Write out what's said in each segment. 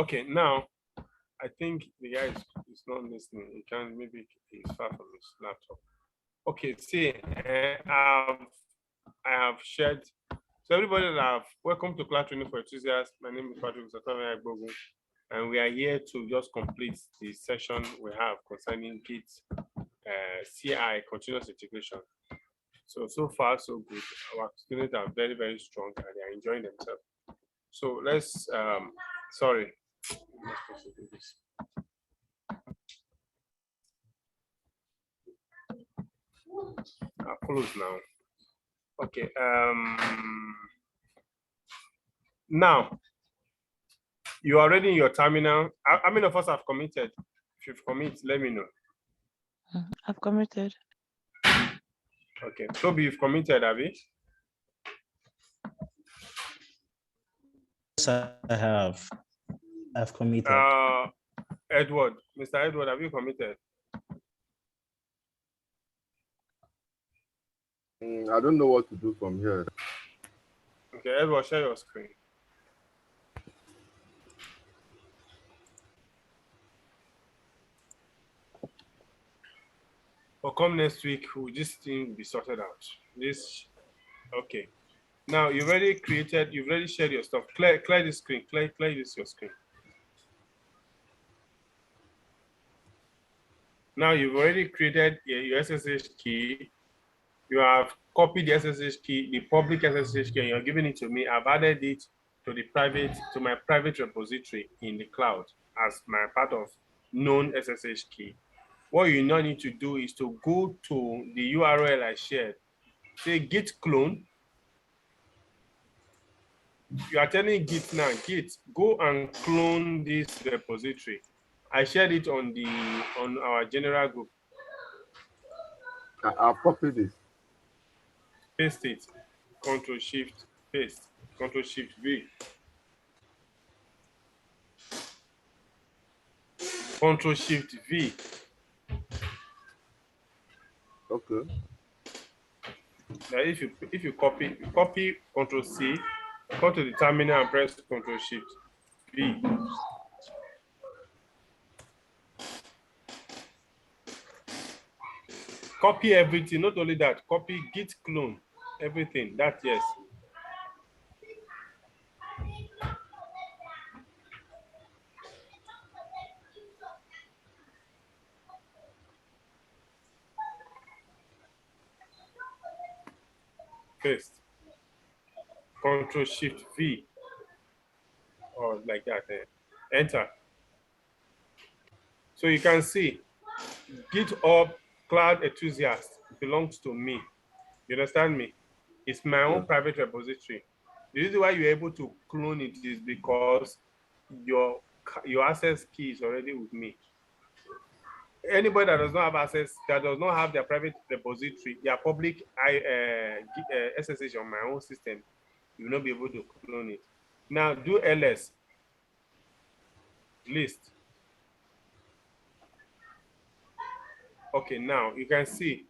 Okay, now I think the guy is not listening. He can maybe he's far from his laptop. Okay, see, I have shared. So everybody that have welcome to class training for enthusiasts. My name is Patrick Bogu, and we are here to just complete the session we have concerning Git CI continuous integration. So far so good. Our students are very, very strong and they are enjoying themselves. So let's sorry. I'll close now. Okay. Now you are already in your terminal. How many of us have committed? If you've committed, let me know. I've committed. Okay. Toby, you've committed, Abby? Yes, I have. I've committed. Edward, Mr. Edward, have you committed? I don't know what to do from here. Okay, Edward, share your screen. Or come next week, will this thing be sorted out? This, okay. Now you've already created, you've already shared your stuff. Clear the screen, clear this your screen. Now you've already created your SSH key. You have copied the SSH key, the public SSH key, and you're giving it to me. I've added it to the private, to my private repository in the cloud as my part of known SSH key. What you now need to do is to go to the URL I shared. Say git clone. You are telling Git now, Git, go and clone this repository. I shared it on our general group. I'll copy this. Paste it. Control Shift paste. Control Shift V. Control Shift V. Okay. Now if you copy Control C, go to the terminal and press Control Shift V. Copy everything, not only that, copy git clone, everything, that yes. Paste. Control Shift V. Or like that. Enter. So you can see GitHub Cloud Enthusiast belongs to me. You understand me? It's my own private repository. The reason why you're able to clone it is because your access key is already with me. Anybody that does not have access, that does not have their private repository, their public SSH on my own system, you will not be able to clone it. Now do ls list. Okay, now you can see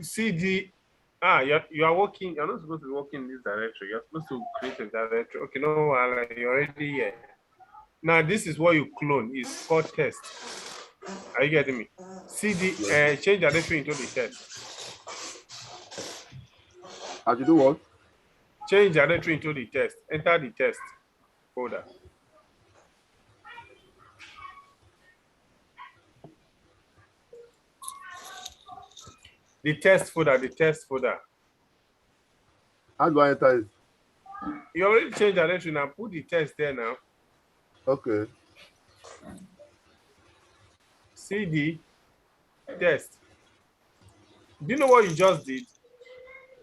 CD. You are working. You're not supposed to be working in this directory. You're supposed to create a directory. Okay, no, you're already here. Now this is what you clone. It's called test. Are you getting me? CD change directory into the test. How do you do what? Change directory into the test. Enter the test folder. The test folder. The test folder. How do I enter it? You already changed directory now. Put the test there now. Okay. CD test. Do you know what you just did?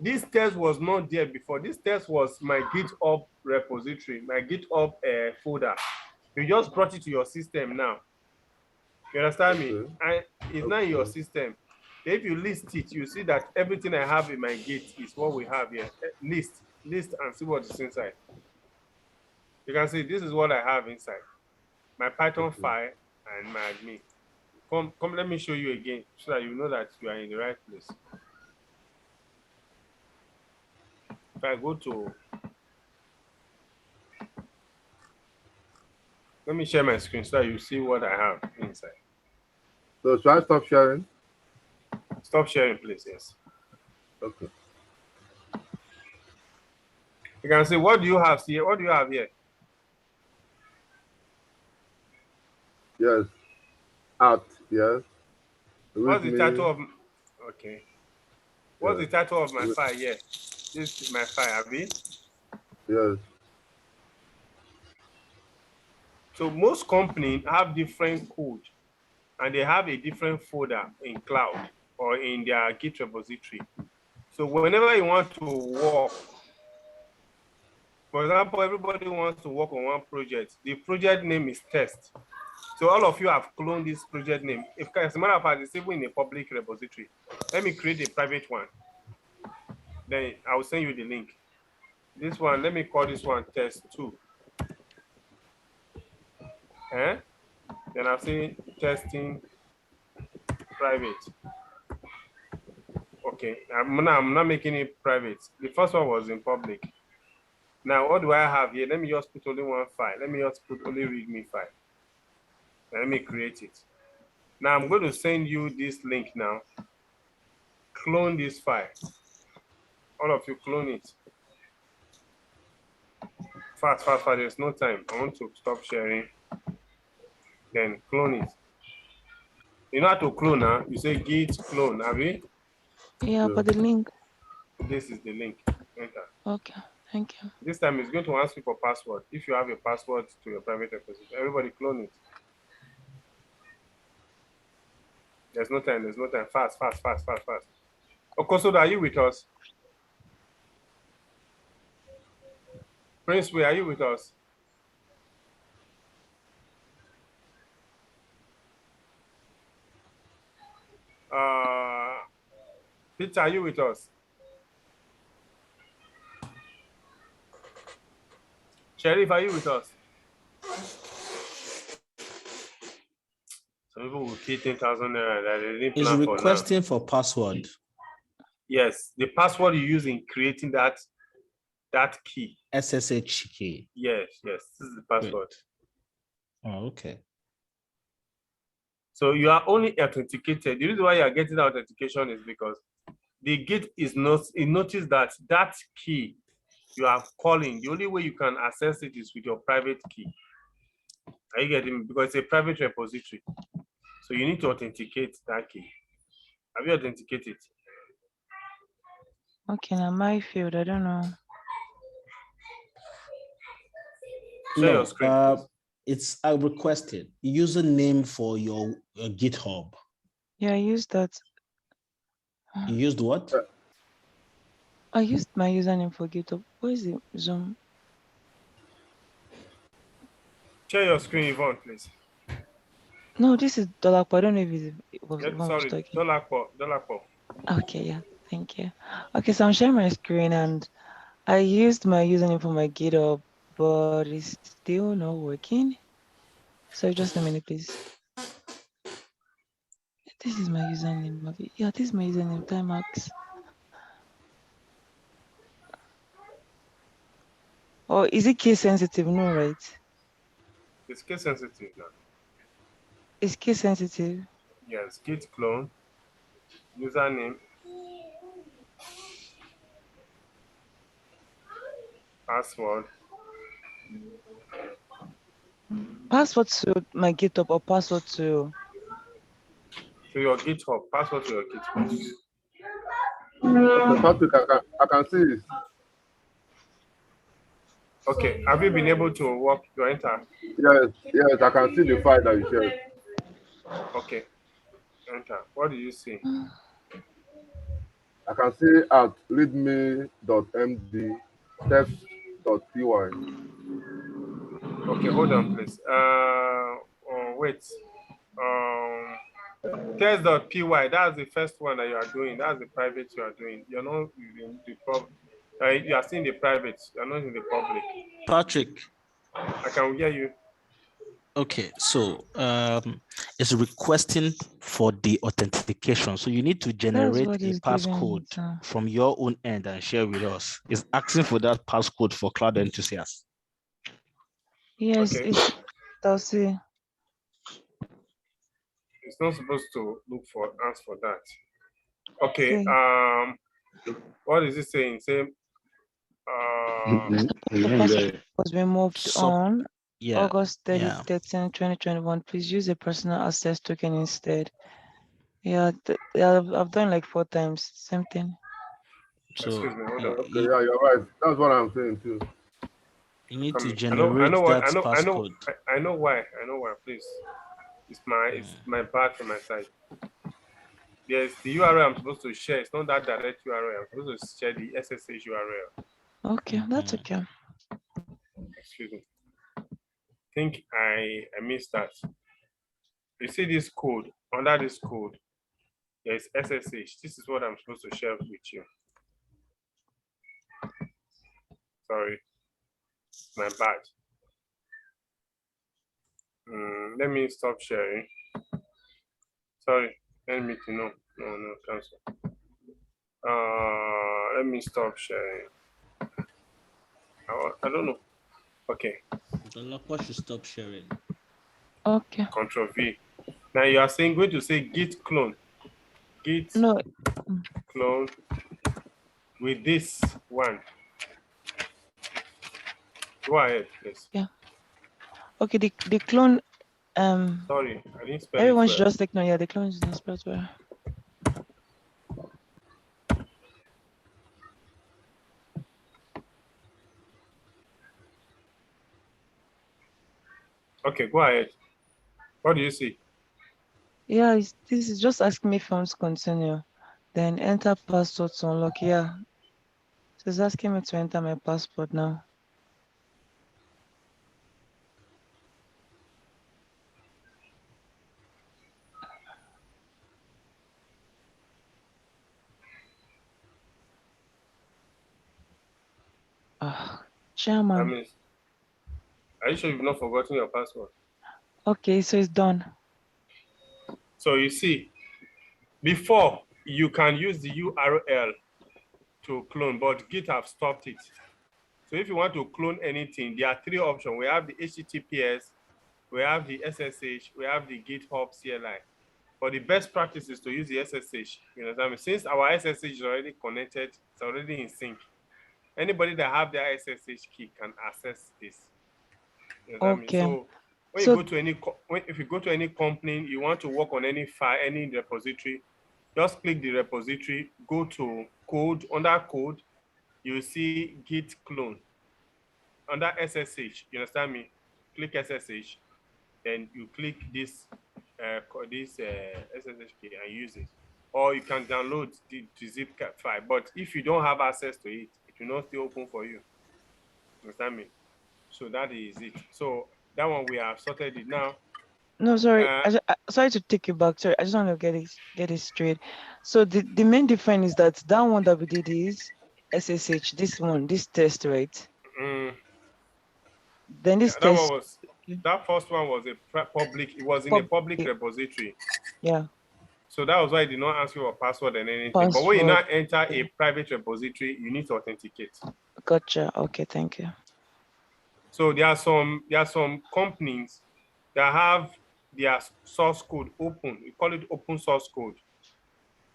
This test was not there before. This test was my GitHub repository, my GitHub folder. You just brought it to your system now. You understand me? And it's not in your system. If you list it, you see that everything I have in my Git is what we have here. List and see what is inside. You can see this is what I have inside. My Python file and my admin. Come, let me show you again so that you know that you are in the right place. If I go to Let me share my screen so you see what I have inside. So should I stop sharing? Stop sharing, please. Yes. Okay. You can see what do you have here? What do you have here? Yes. Out. Yes. What's the README. title of? Okay. What's Yes. the title of my file here? This is my file, Abi. Yes. So most companies have different code, and they have a different folder in cloud or in their Git repository. So whenever you want to work, for example, everybody wants to work on one project. The project name is test. So all of you have cloned this project name. If, as a matter of fact, it's even in a public repository. Let me create a private one. Then I will send you the link. This one, let me call this one test 2. Then I'll say testing private. Okay, I'm not making it private. The first one was in public. Now, what do I have here? Let me just put only one file. Let me just put only README file. Let me create it. Now, I'm going to send you this link now. Clone this file. All of you clone it. Fast, fast, fast. There's no time. I want to stop sharing. Then clone it. You know how to clone now? You say git clone, have you? Yeah, but the link. This is the link. Enter. Okay, thank you. This time it's going to ask you for password. If you have a password to your private repository, everybody clone it. There's no time. There's no time. Fast, fast, fast, fast, fast. Okosodo, are you with us? Prince, are you with us? Peter, are you with us? Sheriff, are you with us? Some people will pay 10,000 naira that they didn't Is plan for now. requesting for password. Yes, the password you use in creating that key. SSH key. Yes, this is the password. Great. Oh, okay. So you are only authenticated. The reason why you are getting that authentication is because the Git is not. It noticed that key you are calling. The only way you can access it is with your private key. Are you getting me? Because it's a private repository. So you need to authenticate that key. Have you authenticated? Okay, now my field, I don't know. Share your screen, please. It's I requested username for your GitHub. Yeah, I used that. You used what? I used my username for GitHub. Where is it? Zoom. Share your screen, Yvonne, please. No, this is $. I don't know if it was Yeah, Yvonne was sorry, talking. dollar. Okay, yeah, thank you. Okay, so I'm sharing my screen and I used my username for my GitHub, but it's still not working. So just a minute, please. This is my username. Yeah, this is my username, Timex. Or is it case sensitive? No, right? It's case sensitive now. It's case sensitive. Yes, git clone, username, password. Password to my GitHub or password to. To your GitHub, password to your GitHub. Okay, Patrick, I can see it. Okay, have you been able to work your enter? Yes, I can see the file that you shared. Okay, enter. What do you see? I can see at readme.md test.py. Okay, hold on, please. Wait. Test.py, that's the first one that you are doing. That's the private you are doing. You're not using the public. You are seeing the private. You're not in the public. Patrick. I can hear you. Okay, so it's requesting for the authentication. So you need to generate a passcode from your own end and share with us. It's asking for that passcode for cloud enthusiasts. Yes, okay. I'll see. It's not supposed to look for answer for that. Okay. See. What is it saying? Say, The password was removed on August 30, yeah. 2021. Please use a personal access token instead. Yeah, I've done like 4 times. Same thing. So excuse me, hold on. Okay, yeah, you're right. That's what I'm saying too. you need to I generate know what that passcode. I know why. I know why. Please, it's my bad from my side. Yes, the URL I'm supposed to share. It's not that direct URL. I'm supposed to share the SSH URL. Okay, that's okay. Excuse me. I think I missed that. You see this code, under this code, there's SSH. This is what I'm supposed to share with you. Sorry, my bad. Let me stop sharing. Sorry, let me to know. No, cancel. Let me stop sharing. I don't know. Okay. The locker should stop sharing. Okay. Control V. Now you are saying going to say git clone. Git clone with this one. Go ahead, please. Yeah. Okay, the clone. Sorry, I didn't spell everyone it should just take note. Yeah, the clone is not spelled well. Okay, go ahead. What do you see? Yeah, this is just asking me if I want to continue. Then enter password to unlock. Yeah. So it's asking me to enter my passport now. Chairman. Are you sure you've not forgotten your password? Okay, so it's done. So you see, before you can use the URL to clone, but Git have stopped it. So if you want to clone anything, there are 3 options. We have the HTTPS, we have the SSH, we have the GitHub CLI. But the best practice is to use the SSH. You know what I mean? Since our SSH is already connected, it's already in sync. Anybody that have their SSH key can access this. You know what I mean? So when you go to any, if you go to any company, you want to work on any file, any repository, just click the repository, go to code, under code, you see git clone. Under SSH, you understand me? Click SSH, then you click this SSH key and use it. Or you can download the zip file. But if you don't have access to it, it will not stay open for you. Understand me? So that is it. So that one we have sorted it now. No, sorry. Sorry to take you back. Sorry, I just want to get it straight. So the main difference is that one that we did is SSH. This test, right? Then this test. That first one was a public. It was in a public repository. Yeah. So that was why I did not ask you a password and anything. But when you now enter a private repository, you need to authenticate. Gotcha. Okay, thank you. So there are some companies that have their source code open. We call it open source code.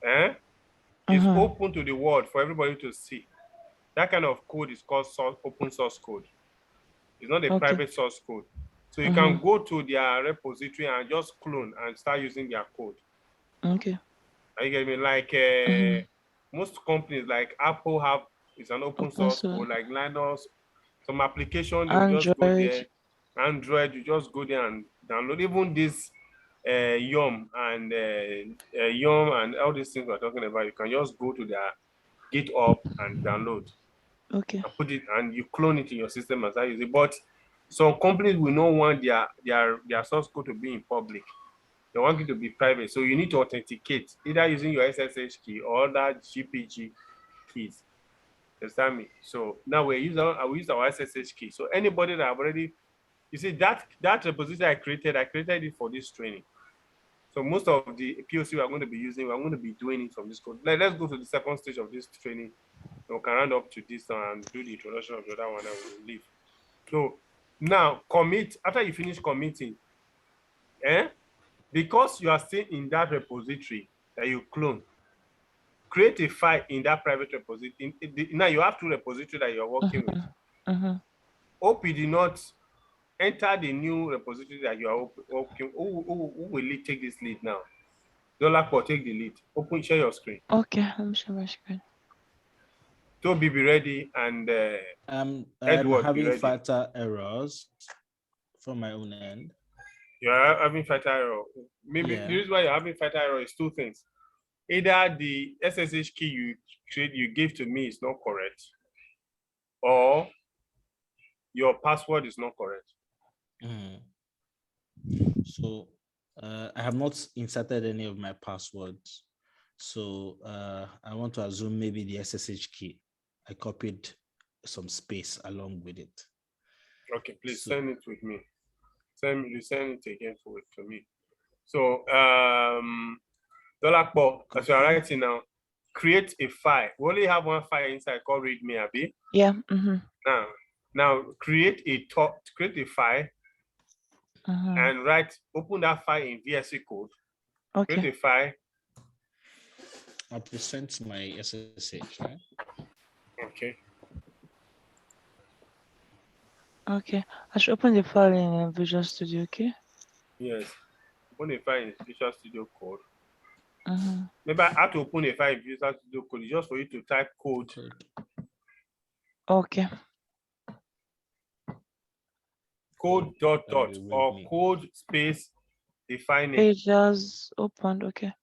It's open to the world for everybody to see. That kind of code is called open source code. It's not a private source code. So you can go to their repository and just clone and start using their code. Okay. Are you getting me? Like most companies like Apple it's an open source code, like Linux. Some application, you just go there. Android, you just go there and download. Even this Yum and all these things we're talking about, you can just go to their GitHub and download. Okay. And put it and you clone it in your system as I use it. But some companies will not want their source code to be in public. They want it to be private. So you need to authenticate either using your SSH key or other GPG keys. Understand me? So now we use our SSH key. So anybody that have already, you see that repository I created it for this training. So most of the POC we are going to be using, we're going to be doing it from this code. Let's go to the second stage of this training. We can round up to this and do the introduction of the other one and we'll leave. So Now commit, after you finish committing, because you are still in that repository that you clone, create a file in that private repository. Now you have two repositories that you're working with. Hope you did not enter the new repository that you are working. Who will take this lead now? Dolapo, take the lead. Share your screen. Okay, let me share my screen. Toby, be ready, and I'm Edward, having fatal errors from my own end. You are having fatal error. Maybe the reason why you're having fatal error is two things. Either the SSH key you gave to me is not correct, or your password is not correct. So I have not inserted any of my passwords. So I want to assume maybe the SSH key. I copied some space along with it. Okay, please send it with me. Send it again to me. So Dolakbo, as you are writing now, create a file. We only have one file inside called readme, Abi. Yeah. Now create a file and open that file in VSC code. Okay. Create a file. I'll present my SSH, right? Okay. Okay. I should open the file in Visual Studio, okay? Yes. Open a file in Visual Studio Code. Maybe I have to open a file in Visual Studio Code just for you to type code. Okay. Code ... or code space defining. It just opened, okay.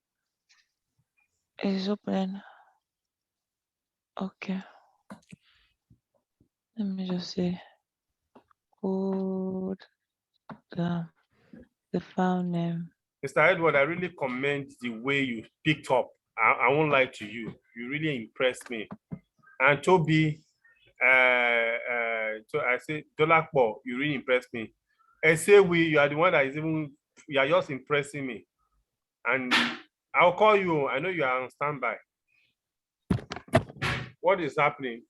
It's open. Okay. Let me just say code the file name. Mr. Edward, I really commend the way you picked up. I won't lie to you. You really impressed me. And Toby, so I say Dolakbo, you really impressed me. I say you are the one that is you are just impressing me. And I'll call you. I know you are on standby. What is happening?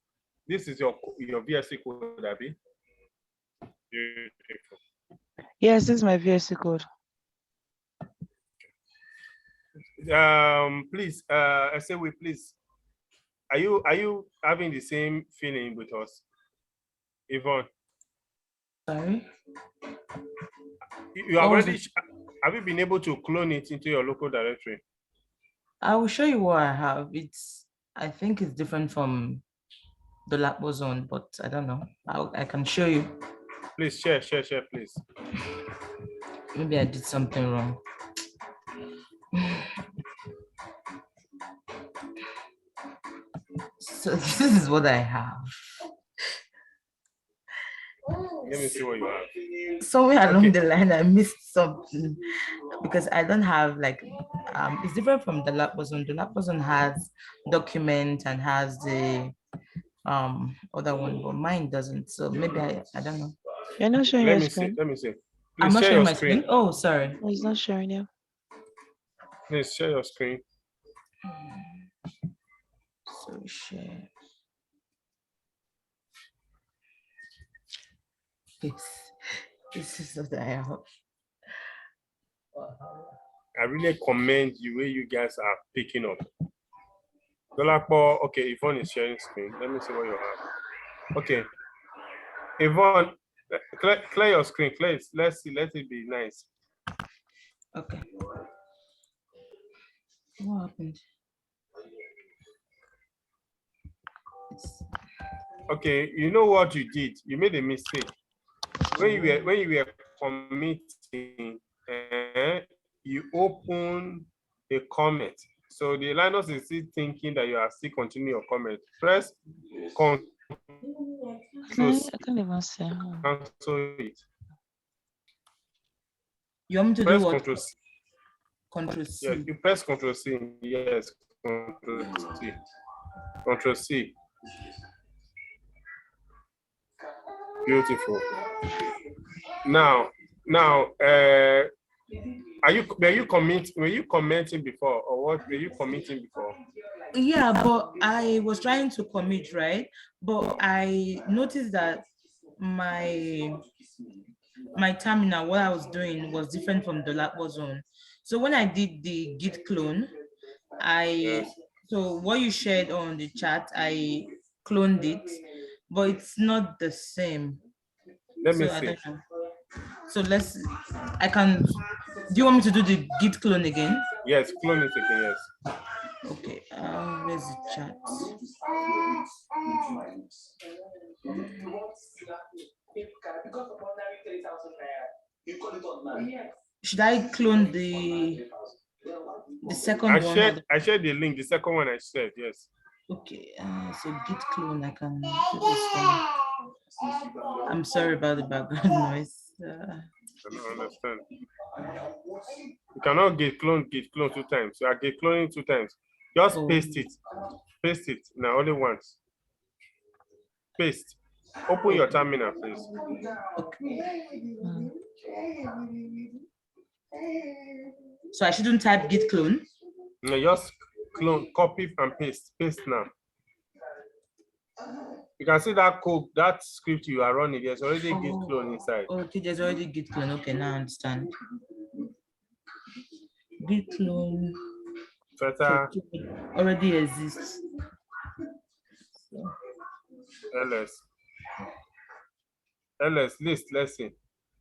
This is your VSC code, Abby. Beautiful. Yes, this is my VSC code. Please, please. Are you having the same feeling with us, Yvonne? Sorry. You already have you been able to clone it into your local directory? I will show you what I have. I think it's different from the Lapo zone, but I don't know. I can show you. Please share, please. Maybe I did something wrong. So this is what I have. Let me see what you have. Somewhere along the line, I missed something because I don't have it's different from the Lapo zone. The Lapo zone has document and has the other one, but mine doesn't. So maybe I don't know. You're not showing your screen. Let me see. Please I'm not share showing your my screen. Oh, sorry. Oh, it's not sharing you. Please share your screen. So share. This is what I have. I really commend the way you guys are picking up. Dolakbo, okay, Yvonne is sharing screen. Let me see what you have. Okay. Yvonne, clear your screen. Let's see. Let it be nice. Okay. What happened? Okay, you know what you did? You made a mistake. When you were committing, you open a comment. So the Linux is still thinking that you are still continuing your comment. Press Ctrl. I can't even see. Cancel it. You want me to press do what? Ctrl C. Ctrl C. Yeah, you press Ctrl C. Yes, Ctrl C. Ctrl C. Beautiful. Now, were you commenting before, or what were you commenting before? Yeah, but I was trying to commit, right? But I noticed that my terminal, what I was doing was different from the $. So when I did the git clone, so what you shared on the chat, I cloned it, but it's not the same. Let me So I see. don't know. So do you want me to do the git clone again? Yes, clone it again, yes. Okay, where's the chat? Should I clone the second one? I shared the link, the second one I shared, yes. Okay, so git clone, I can do this one. I'm sorry about the background noise. I don't understand. You cannot git clone 2 times. You are git cloning 2 times. Just paste it. Paste it now, only once. Paste. Open your terminal, please. Okay. So I shouldn't type git clone? No, just clone, copy and paste. Paste now. You can see that code, that script you are running, there's already git clone inside. Okay, there's already git clone. Okay, now I understand. Git clone already exists. ls list, let's see.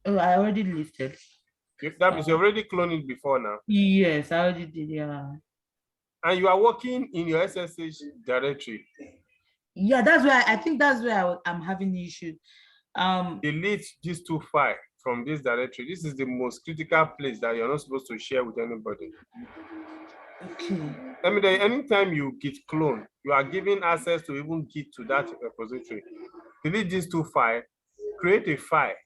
Oh, I already listed. That means you already cloned it before now. Yes, I already did, yeah. And you are working in your SSH directory. Yeah, that's why I think that's where I'm having the issue. Delete these 2 files from this directory. This is the most critical place that you're not supposed to share with anybody. Okay. I mean, anytime you git clone, you are giving access to even git to that repository. Delete these 2 files, create a file,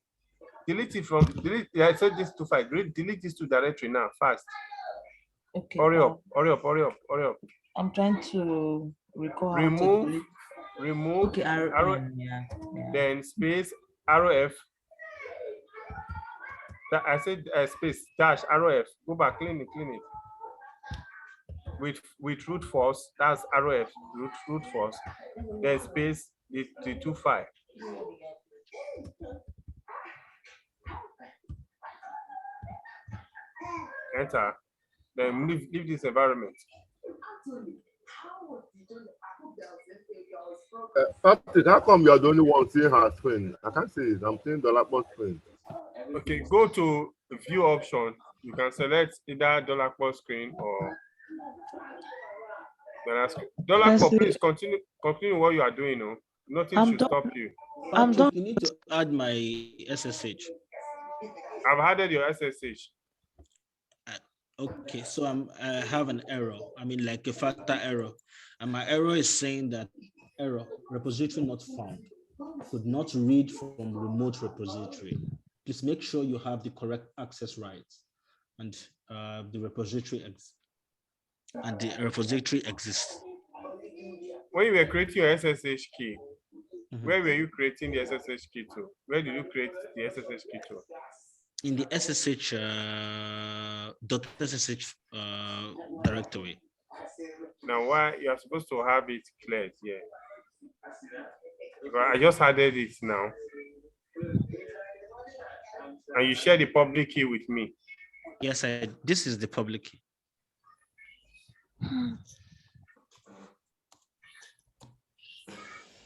delete it from, yeah, I said these 2 files, delete these 2 directory now, fast. Okay. Hurry up. I'm trying to recall. Remove okay, arrow, yeah. Then space arrow F. I said space dash arrow F. Go back, clean it. With root force, that's arrow F, root force. Then space the 2 files. Enter. Then leave this environment. Patrick, how come you're the only one seeing her screen? I can't see it. I'm seeing $+ screen. Okay, go to view option. You can select either $+ screen or $. Please continue what you are doing. No, nothing should stop you. Patrick, you need to add my SSH. I've added your SSH. Okay, so I have an error. I mean, like a factor error, and my error is saying that error repository not found. Could not read from remote repository. Please make sure you have the correct access rights, and the repository exists. When you were creating your SSH key, where were you creating the SSH key to? Where did you create the SSH key to? In the SSH .ssh directory. Now, why you are supposed to have it cleared here? I just added it now, and you share the public key with me. Yes, this is the public key.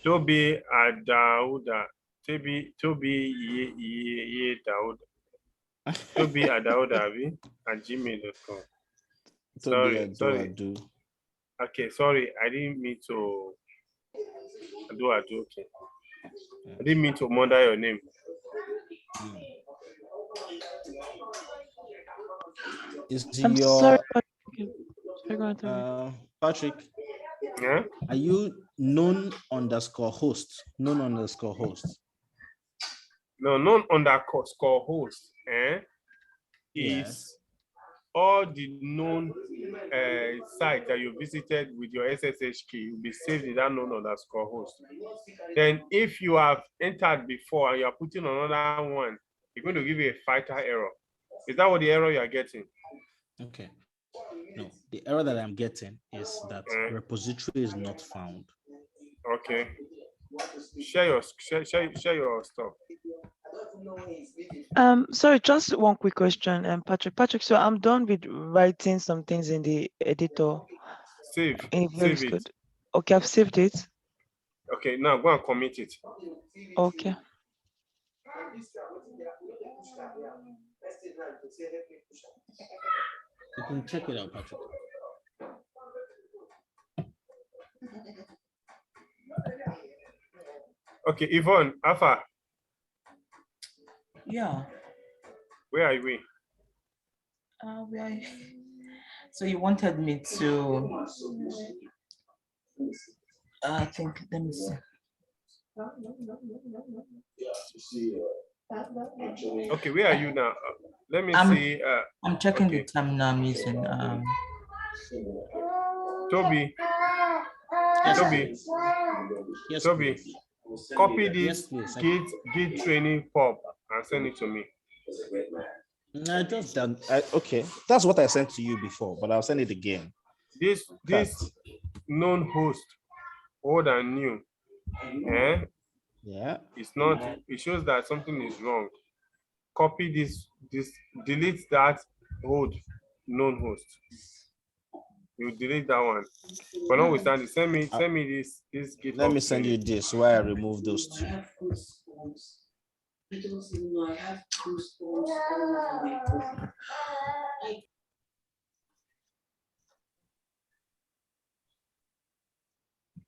Toby Adauda. Toby ye Dauda. Toby Adauda at gmail.com. Sorry. Okay, sorry, I didn't mean to do. Okay. I didn't mean to murder your name. I'm sorry. Patrick. Yeah? Are you known_host? No, known_host is all the known sites that you visited with your SSH key will be saved in that known_host. Then if you have entered before and you are putting another one, you're going to give you a fighter error. Is that what the error you are getting? Okay. No, the error that I'm getting is that repository is not found. Okay. Share your stuff. Sorry, just one quick question, Patrick. So I'm done with writing some things in the editor. Save Save it. Okay, I've saved it. Okay, now go and commit it. Okay. You can check it out, Patrick. Okay, Yvonne, Alpha. Yeah. Where are we? So you wanted me to, I think, let me see. Okay, where are you now? Let me see. I'm checking okay. the terminal I'm using. Toby. Yes, Toby. Yes, Toby. please. Copy this Yes, Git training pub and send it to me. I just done. Okay, that's what I sent to you before, but I'll send it again. This known host, old and new, Yeah. it's not. It shows that something is wrong. Copy this. Delete that old known host. You delete that one. But notwithstanding, send me this GitHub. Let me send you this where I remove those two.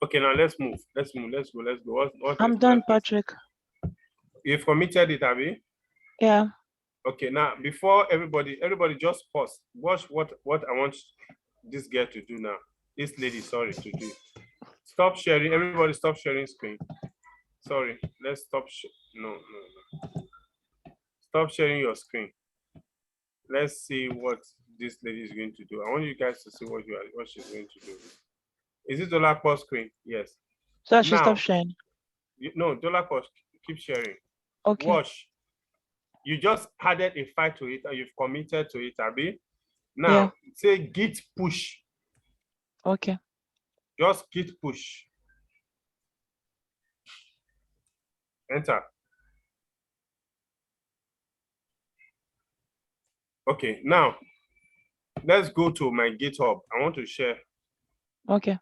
Okay, now let's move. Let's go. I'm done, Patrick. You've committed it, Abby? Yeah. Okay, now before everybody just pause. Watch what I want this girl to do now. This lady, sorry, to do. Stop sharing. Everybody stop sharing screen. Sorry, let's stop. No. Stop sharing your screen. Let's see what this lady is going to do. I want you guys to see what she's going to do. Is it $+ screen? Yes. So I should stop sharing. No, $+, keep sharing. Okay. Watch. You just added a file to it and you've committed to it, Abby. Now, say git push. Okay. Just git push. Enter. Okay, now let's go to my GitHub. I want to share. Okay.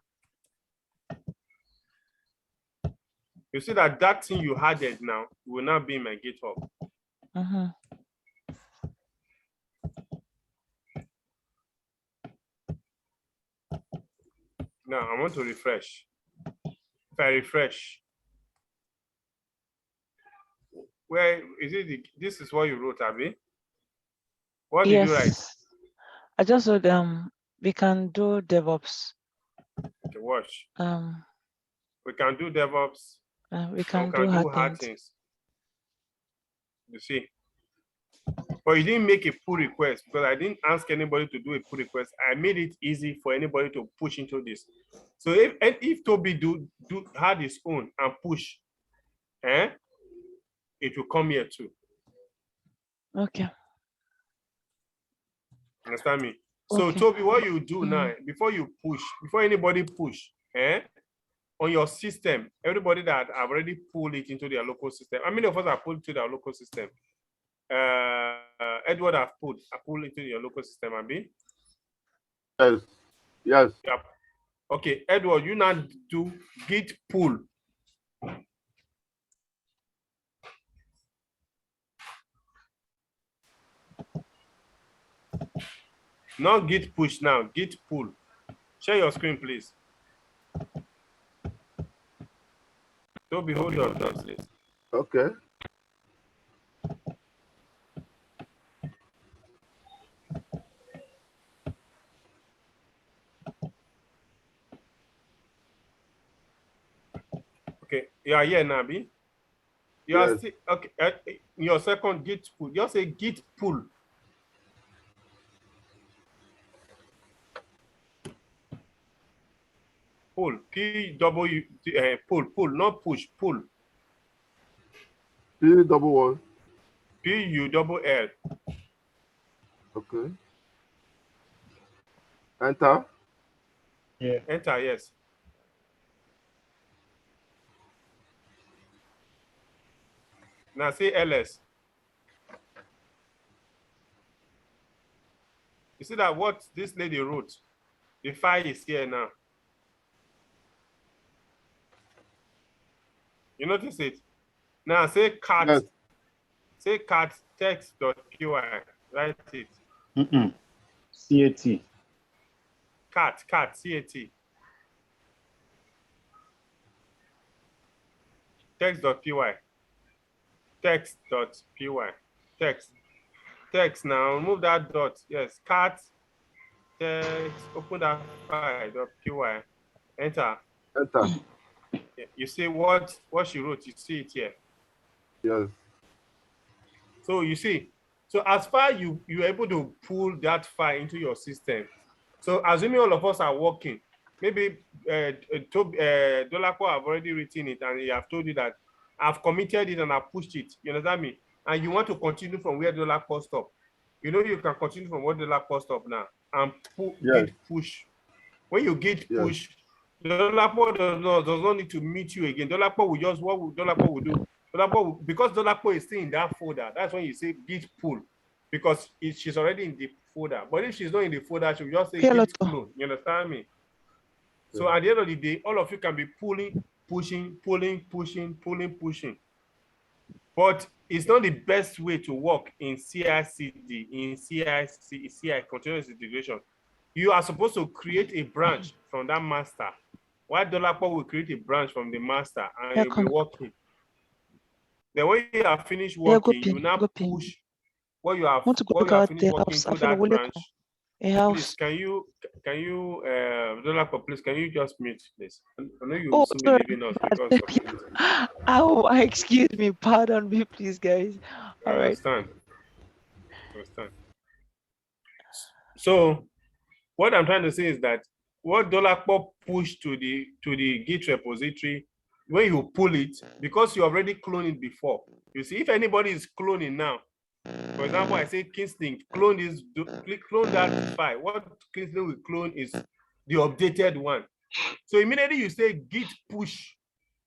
You see that thing you added now will now be in my GitHub. Now I want to refresh. If I refresh, where is it? This is what you wrote, Abby. What did you write? I just wrote we can do DevOps. Okay, watch. We can do DevOps. We can do hard things. You see. But you didn't make a pull request because I didn't ask anybody to do a pull request. I made it easy for anybody to push into this. So if Toby had his own and push, it will come here too. Okay. Understand me? So Toby, what you do now, before anybody push, on your system, everybody that have already pulled it into their local system. How many of us have pulled to their local system? Edward have pulled into your local system, Abi? Yes. Yep. Okay, Edward, you now do git pull. Not git push now, git pull. Share your screen, please. Toby, hold on, please. Okay. Okay, you are here, Nabi. You are still okay. Your second git pull. Just say git pull. Pull. Pull, not push. Pull. P-double-1. P-U-double-L. Okay. Enter. Yeah. Enter, yes. Now say ls. You see that what this lady wrote? The file is here now. You notice it? Now say cat. Yes. Say cat text.py. Write it. CAT. Cat, cat, CAT. Text.py. Text.py. Text. Text now. Remove that dot. Yes. Cat. Text. Open that file.py. Enter. Enter. You see what she wrote. You see it here. Yes. So you see. So as far you're able to pull that file into your system. So assuming all of us are working, maybe Dolapo have already written it and he have told you that I've committed it and I've pushed it. You understand me? And you want to continue from where Dolapo stopped. You know you can continue from where Dolapo stopped now and git push. When you git push, Dolapo does not need to meet you again. Dolapo will just what Dolapo will do. Because Dolapo is still in that folder, that's when you say git pull, because she's already in the folder. But if she's not in the folder, she'll just say git clone. You understand me? So at the end of the day, all of you can be pulling, pushing, pulling, pushing, pulling, pushing. But it's not the best way to work in CI/CD, in CI continuous integration. You are supposed to create a branch from that master. Why Dolapo will create a branch from the master and you'll be working. Then when you have finished working, you now push what you have finished working to that branch. Please, can you Dolapo, please, can you just mute this? I know you soon be leaving us because of oh, excuse me, pardon me, please, guys. All right. Understand. So what I'm trying to say is that what Dolapo pushed to the Git repository, when you pull it, because you already cloned it before. You see, if anybody is cloning now, for example, I say Kingston, clone that file. What Kingston will clone is the updated one. So immediately you say git push,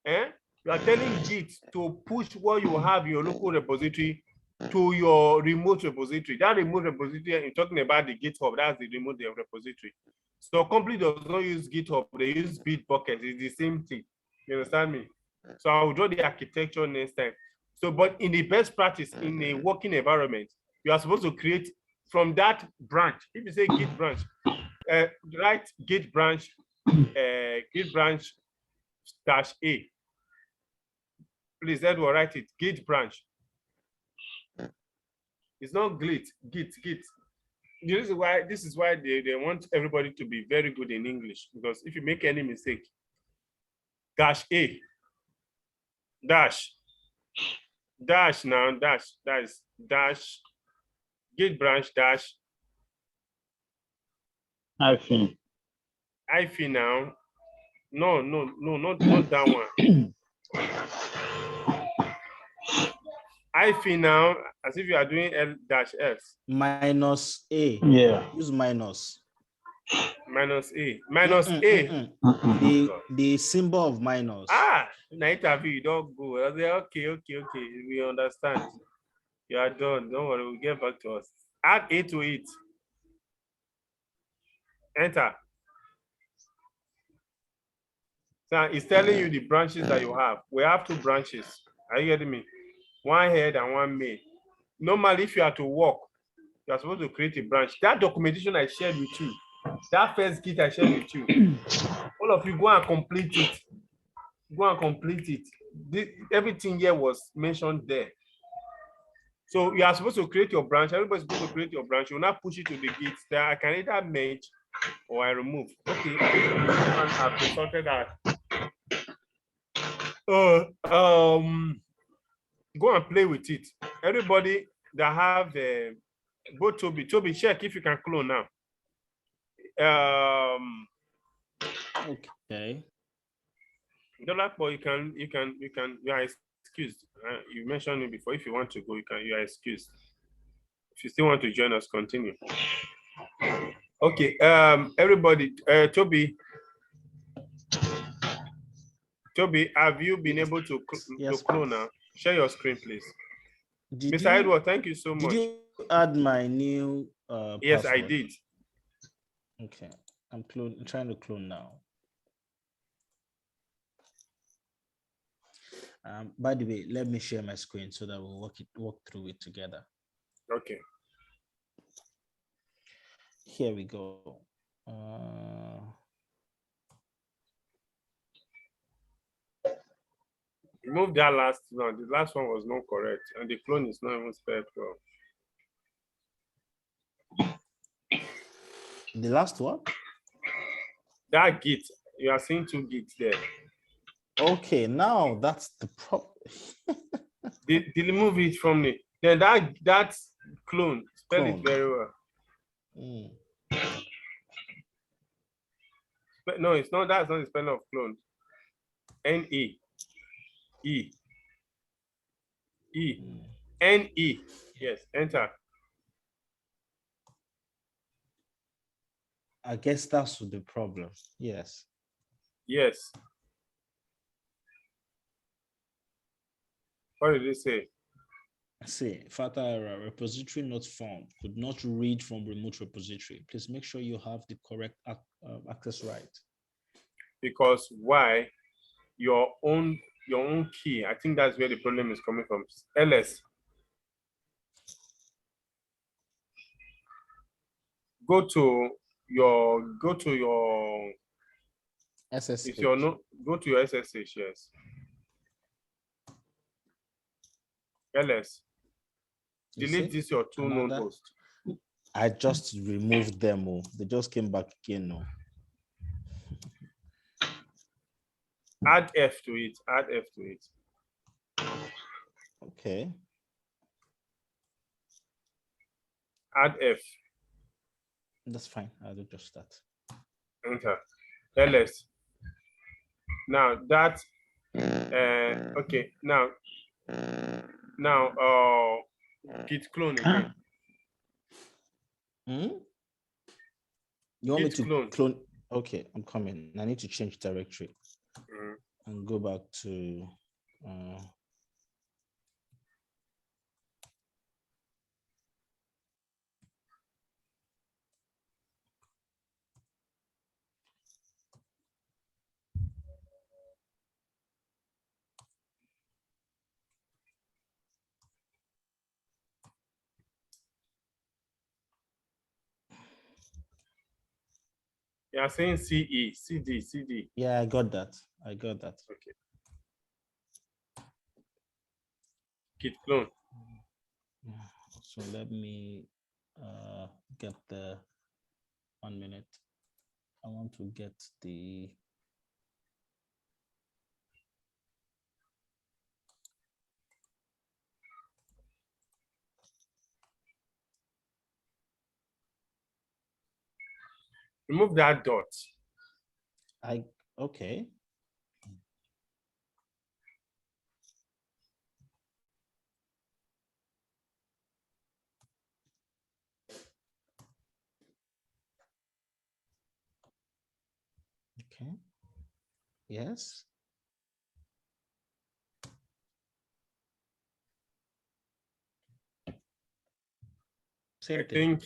you are telling Git to push what you have in your local repository to your remote repository. That remote repository, you're talking about the GitHub, that's the remote repository. So company does not use GitHub, they use Bitbucket. It's the same thing. You understand me? So I'll draw the architecture next time. So, but in the best practice, in a working environment, you are supposed to create from that branch. If you say Git branch, write Git branch -A. Please, Edward, write it. Git branch. It's not Git. This is why they want everybody to be very good in English, because if you make any mistake, -A, Git branch hyphen now. No, not that one. Hyphen now, as if you are doing L-S. -A. Yeah. Use minus. -A. The symbol of minus. In the interview, you don't go. I say, okay. We understand. You are done. Don't worry, we'll get back to us. Add 8 to it. Enter. So it's telling you the branches that you have. We have 2 branches. Are you getting me? One head and one main. Normally, if you are to work, you are supposed to create a branch. That documentation I shared with you, that first Git I shared with you, all of you go and complete it. Everything here was mentioned there. So you are supposed to create your branch. Everybody's supposed to create your branch. You will not push it to the Git. Then I can either merge or I remove. Okay, I've consulted that. Go and play with it. Everybody that have go Toby, check if you can clone now. Okay. Dolapo, you are excused. You mentioned it before. If you want to go, you are excused. If you still want to join us, continue. Okay, everybody, Toby, have you been able to clone now? Share your screen, please. Did Mr. you, Edward, thank you so did much. you add my new Yes, I password? did. Okay, I'm trying to clone now. By the way, let me share my screen so that we'll walk through it together. Okay. Here we go. Remove that last one. The last one was not correct, and the clone is not even spelled well. The last one? That Git, you are seeing 2 Gits there. Okay, now that's the problem. They remove it from me. Then that clone, spell Clone. it very well. No, it's not. That's not the spelling of clone. N-E. E. E. N-E. Yes, enter. I guess that's the problem. Yes. Yes. What did they say? See, fatal error, repository not found, could not read from remote repository. Please make sure you have the correct access right. Because why? Your own key. I think that's where the problem is coming from. LS. Go to your SSH. if you're not, go to your SSH, yes. LS. Delete this your 2 known host. I just removed them. Oh. They just came back again. No. Add F to it. Add F to it. Okay. Add F. That's fine. I'll do just that. Enter. LS. Now that okay. Now Git clone again. You want Git me to clone? Okay, I'm coming. I need to change directory and go back to You are saying CE, CD, CD. Yeah, I got that. I got that. Okay. Git clone. So let me get the 1 minute. I want to get the Remove that dot. Okay. Okay. Yes. Same I thing. think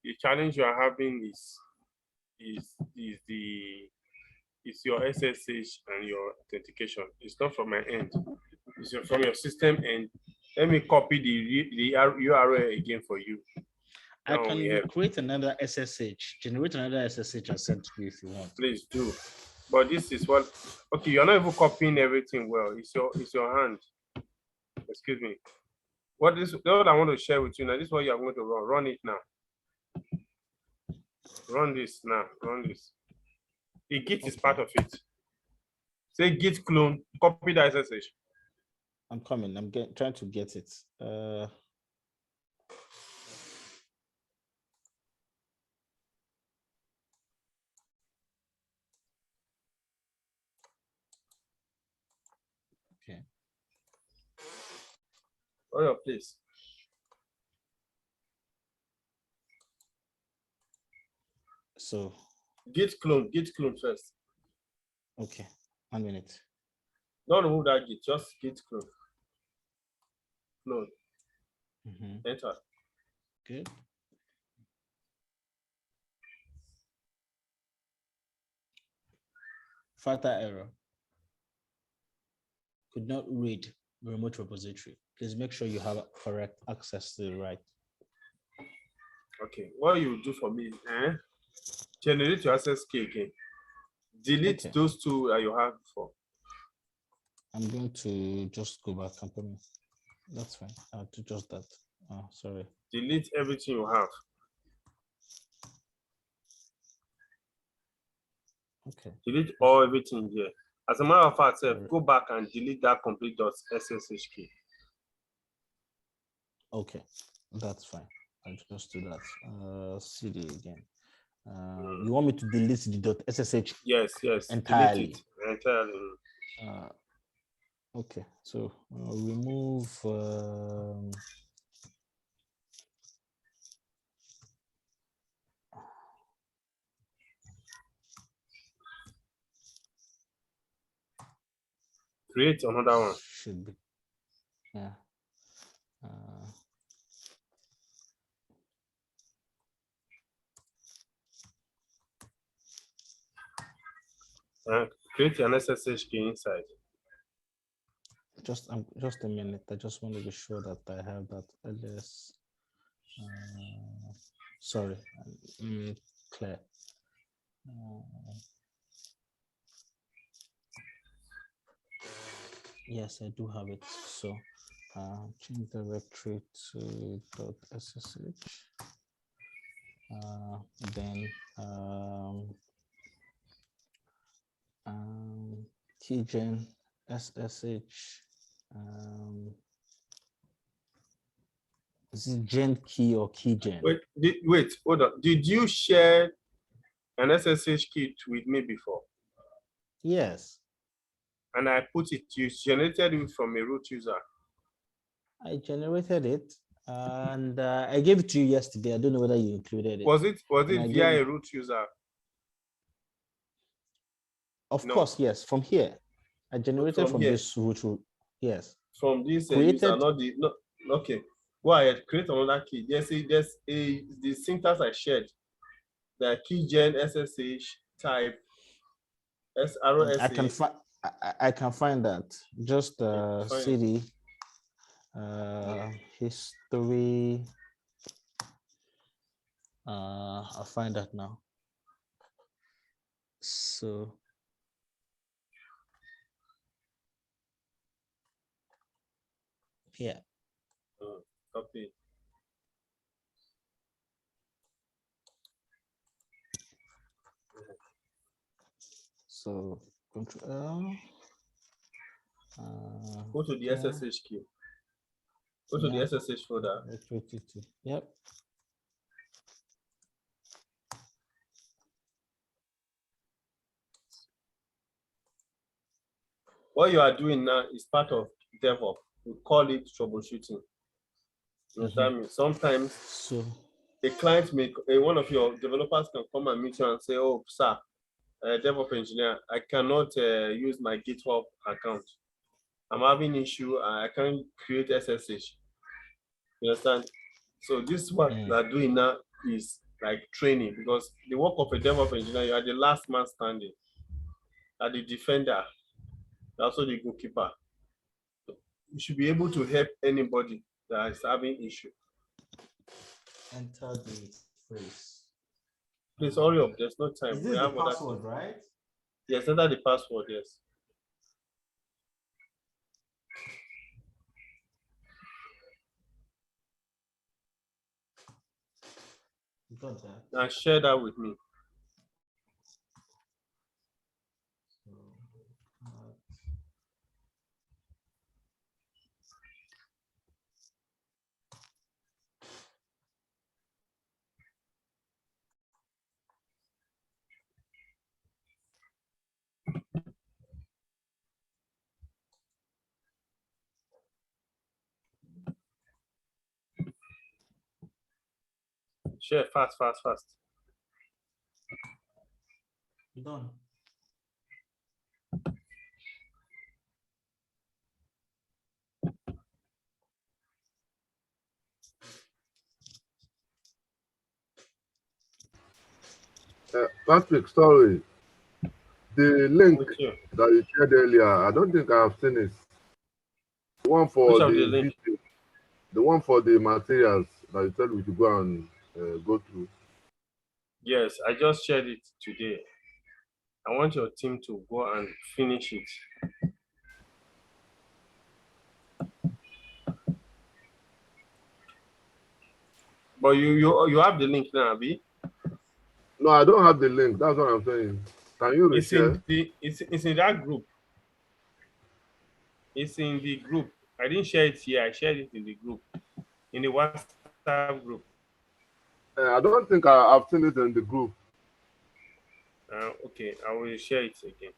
the challenge you are having is your SSH and your authentication. It's not from my end. It's from your system end. Let me copy the URL again for you. I can create another SSH, generate another SSH and send to you if you want. Please do. But this is what, okay, you're not even copying everything well. It's your hand. Excuse me. What I want to share with you now, this is what you're going to run. Run it now. Run this now. Run this. The Git is part of it. Say Git clone, copy the SSH. I'm coming. I'm trying to get it. Okay. Oh, please. So Git clone first. Okay, 1 minute. Don't remove that Git, just Git clone. Clone. Enter. Good. Fatal error. Could not read remote repository. Please make sure you have correct access to the right. Okay, what you do for me, generate your access key again. Delete those two that you have before. I'm going to just go back company. That's fine. I'll do just that. Oh, sorry. Delete everything you have. Okay. Delete everything here. As a matter of fact, go back and delete that complete.ssh key. Okay, that's fine. I'll just do that. CD again. You want me to delete the .ssh? Yes, entirely. Delete it entirely. Okay, so remove. Create another one. Should be. Yeah. Create an SSH key inside. Just a minute. I just want to be sure that I have that ls. Sorry, clear. Yes, I do have it. So change directory to .ssh. Then keygen ssh. Is it gen key or keygen? Wait, hold on. Did you share an SSH key with me before? Yes. And I put it, you generated it from a root user. I generated it and I gave it to you yesterday. I don't know whether you included it. Was it via a root user? Of course, yes. From here, I generated from this root. Yes. From this user, okay. Go ahead, create another key. There's the syntax I shared. The keygen SSH type SROSA. I can find that. Just cd history. I'll find that now. So yeah. Copy. So control go to the SSH key. Go to the SSH folder. Yep. What you are doing now is part of DevOps. We call it troubleshooting. You understand me? Sometimes a client one of your developers can come and meet you and say, "Oh, sir, DevOps engineer, I cannot use my GitHub account. I'm having issue. I can't create SSH." You understand? So this what we are doing now is like training, because the work of a DevOps engineer, you are the last man standing, are the defender, also the goalkeeper. You should be able to help anybody that is having issue. Enter the phrase. Please hurry up. There's no time. Is this the password, right? Yes, enter the password. Yes. You got that. And share that with me. Share fast. Done. Patrick, sorry. The link Which, that you shared earlier, I don't think I have seen it. The one for which of the the link? video, the one for the materials that you said we should go and go through. Yes, I just shared it today. I want your team to go and finish it. But you have the link now, Abi? No, I don't have the link. That's what I'm saying. Can you It's reshare? in the it's in that group. It's in the group. I didn't share it here. I shared it in the group, in the WhatsApp group. I don't think I've seen it in the group. Okay, I will share it again.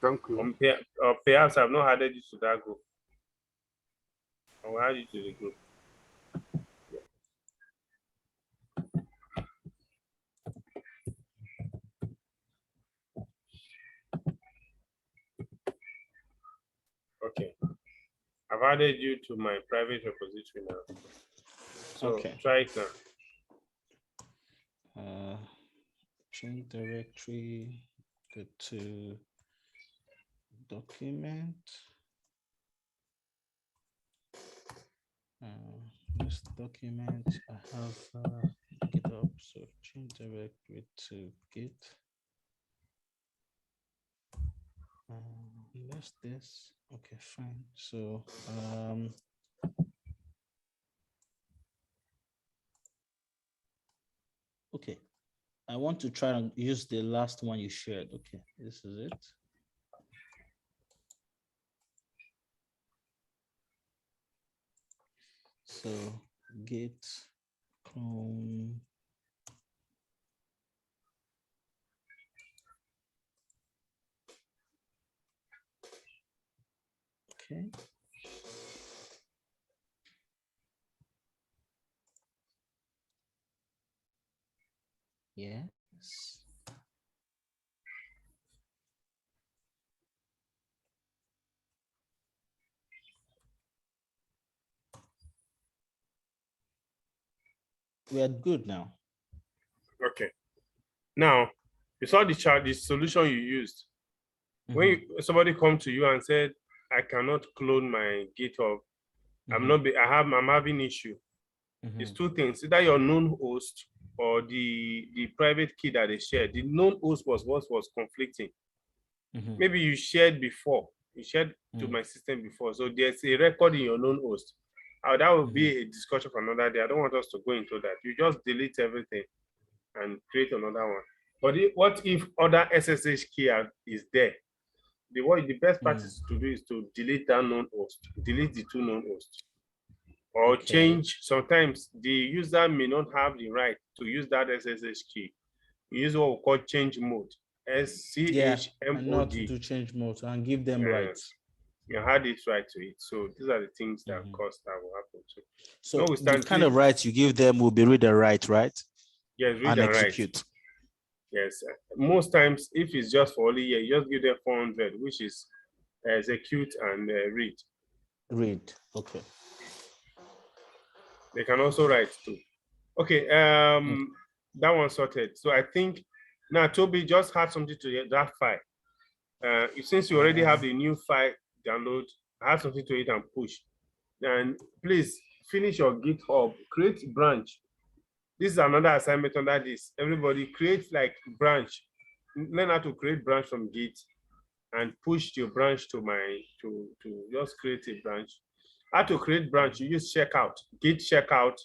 Thank you. Perhaps I've not added you to that group. I will add you to the group. Okay, I've added you to my private repository now. So Okay. try it now. Change directory, go to document. This document, I have GitHub, so change directory to Git. That's this. Okay, fine. So okay, I want to try and use the last one you shared. Okay, this is it. So git clone. Okay. Yes. We are good now. Okay. Now, you saw the solution you used. When somebody come to you and said, I cannot clone my GitHub, I'm having issue. It's two things, either your known host or the private key that they shared. The known host was what was conflicting. Maybe you shared before, you shared to my system before. So there's a record in your known host. That will be a discussion for another day. I don't want us to go into that. You just delete everything and create another one. But what if other SSH key is there? The best practice to do is to delete that known host, delete the two known hosts, or change. Sometimes the user may not have the right to use that SSH key. You use what we call change mode, SCHMOD. To change mode and give them rights. You had it right to it. So these are the things that cause that will happen too. So the kind of rights you give them will be read and write, right? Yes, read and execute. Write. Yes, most times if it's just for only you just give them 400, which is execute and read. Read, okay. They can also write too. Okay, that one sorted. So I think now Toby just had something to that file. Since you already have the new file download, have something to it and push. And please finish your GitHub, create branch. This is another assignment under this. Everybody create like branch. Learn how to create branch from Git and push your branch to just create a branch. How to create branch, you use checkout, Git checkout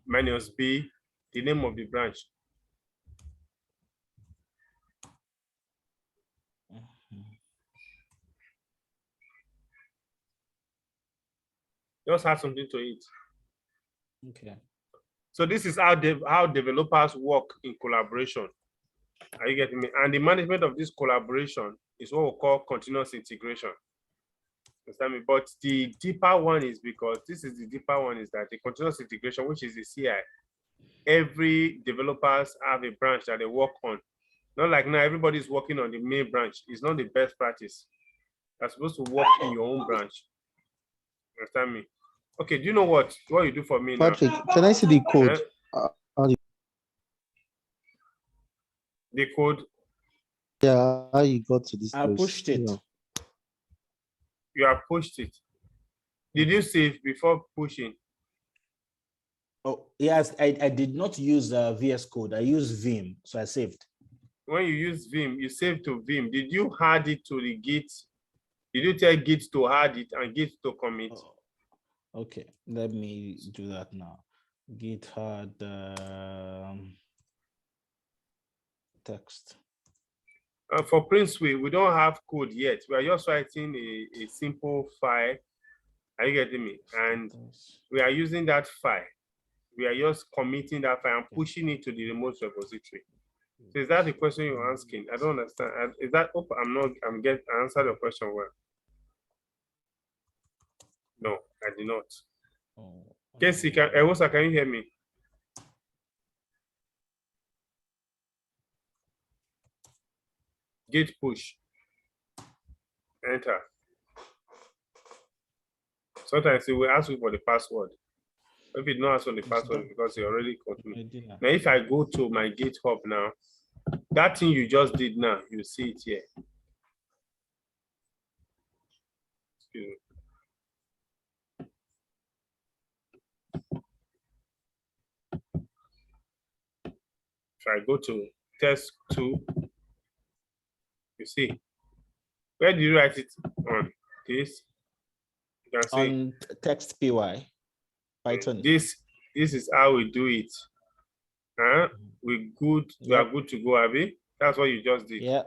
-b, the name of the branch. Just add something to it. Okay. So this is how developers work in collaboration. Are you getting me? And the management of this collaboration is what we call continuous integration. Understand me? But the deeper one is because this is the deeper one is that the continuous integration, which is the CI, every developers have a branch that they work on. Not like now everybody's working on the main branch. It's not the best practice. You're supposed to work in your own branch. Understand me? Okay, do you know what you do for me Patrick, now? Can I see the code? The code, Yeah, how you got to this I place? pushed it. Yeah. you have pushed it. Did you save before pushing? Oh, yes, I did not use VS Code. I used Vim, so I saved. When you use Vim, you save to Vim. Did you add it to the Git? Did you tell Git to add it and Git to commit? Oh, okay, let me do that now. Git had text. For Prince, we don't have code yet. We are just writing a simple file. Are you getting me? And we are using that file. We are just committing that file and pushing it to the remote repository. So is that the question you're asking? I don't understand. Is that I'm getting answer the question well? No, I did not. Oh, Casey, can you hear me? Git push. Enter. Sometimes it will ask you for the password. If it not ask for the password because you already caught me. Now, if I go to my GitHub now, that thing you just did now, you see it here. Excuse me. If I go to test 2, you see. Where do you write it on? This? You can see. On text PY, Python. This is how we do it. Huh? We are good to go, Abby. That's what you just did. Yeah.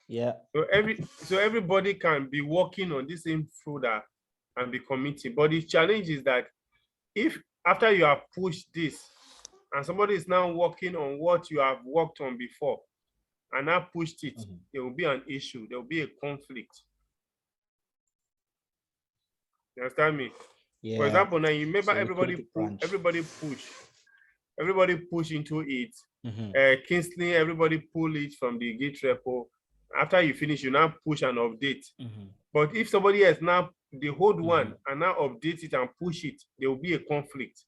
Yeah. So everybody can be working on this same folder and be committing. But the challenge is that if after you have pushed this and somebody is now working on what you have worked on before and now pushed it, there will be an issue. There will be a conflict. You understand me? Yeah. For example, now you remember So everybody push into it. Kingsley, everybody pull it from the Git repo. After you finish, you now push and update. But if somebody else now the hold one and now update it and push it, there will be a conflict.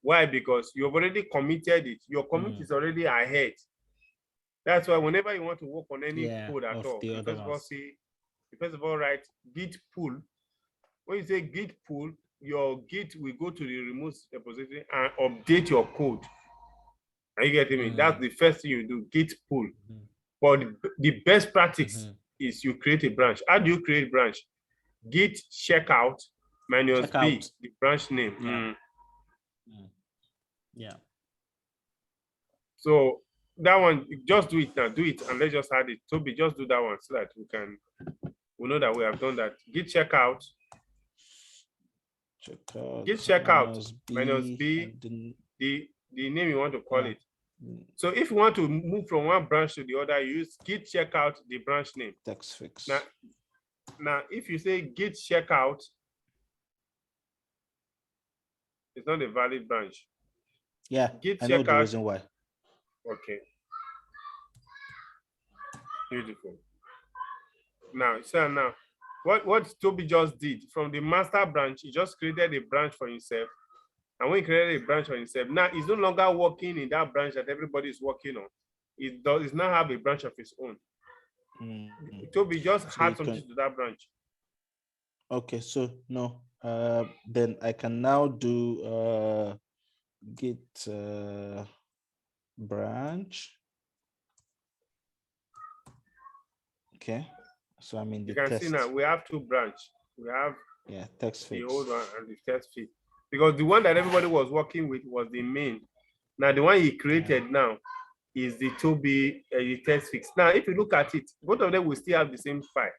Why? Because you've already committed it. Your commit is already ahead. That's why whenever you want to work on any code at all, you first of all write Git pull. When you say Git pull, your Git will go to the remote repository and update your code. Are you getting me? That's the first thing you do, Git pull. But the best practice is you create a branch. How do you create branch? Git checkout minus B, the branch name. Yeah. So that one, just do it now. Do it and let's just add it. Toby, just do that one so that we know that we have done that. Git checkout. Git checkout minus B, the name you want to call it. So if you want to move from one branch to the other, you use Git checkout, the branch name. Text fix. Now, if you say Git checkout, it's not a valid branch. Yeah, Git I know checkout. the reason why. Okay. Beautiful. Now, so now, what Toby just did from the master branch, he just created a branch for himself. And when he created a branch for himself, now he's no longer working in that branch that everybody is working on. He does now have a branch of his own. Toby just had something to that branch. Okay, so no, then I can now do Git branch. Okay, so I'm in the You can test. see now we have 2 branches. We have text fix. The old one and the test fix. Because the one that everybody was working with was the main. Now the one he created now is the Toby test fix. Now if you look at it, both of them will still have the same file.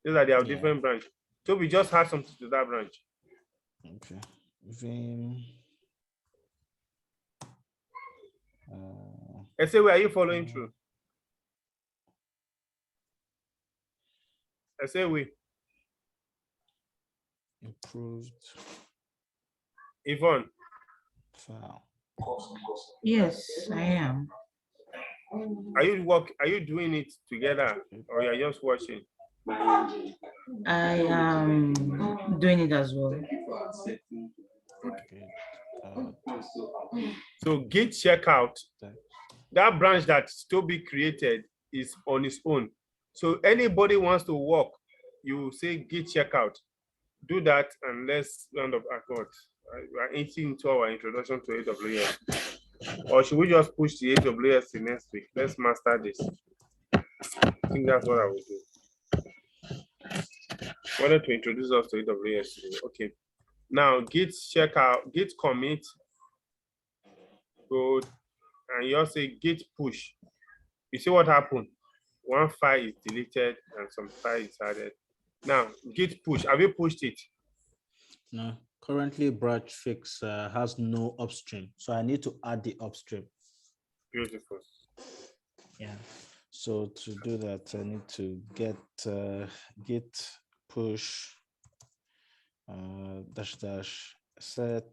Those are their different branches. Toby just has something to that branch. Okay. Vim. Let's say, where are you following through? I say we. Improved. Yvonne. File. Yes, I am. Are you doing it together or you are just watching? I am doing it as well. So Git checkout, that branch that Toby created is on its own. So anybody wants to work, you say git checkout. Do that and let's round up accord. We're into our introduction to AWS. Or should we just push the AWS to next week? Let's master this. I think that's what I will do. Wanted to introduce us to AWS today. Okay. Now git checkout, git commit, go, and you also say git push. You see what happened? One file is deleted and some file is added. Now git push. Have you pushed it? No. Currently, branch fix has no upstream, so I need to add the upstream. Beautiful. Yeah. So to do that, I need to get git push -- set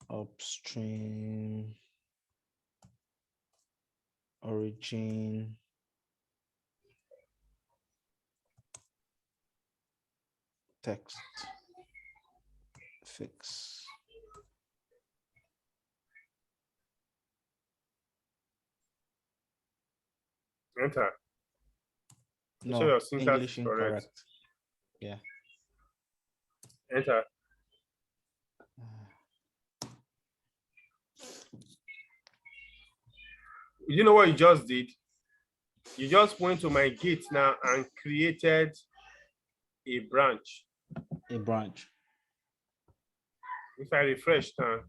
upstream origin text fix. Enter. No, So your syntax English is correct. incorrect. Yeah. Enter. You know what you just did? You just went to my Git now and created a branch. A branch. If I refresh now,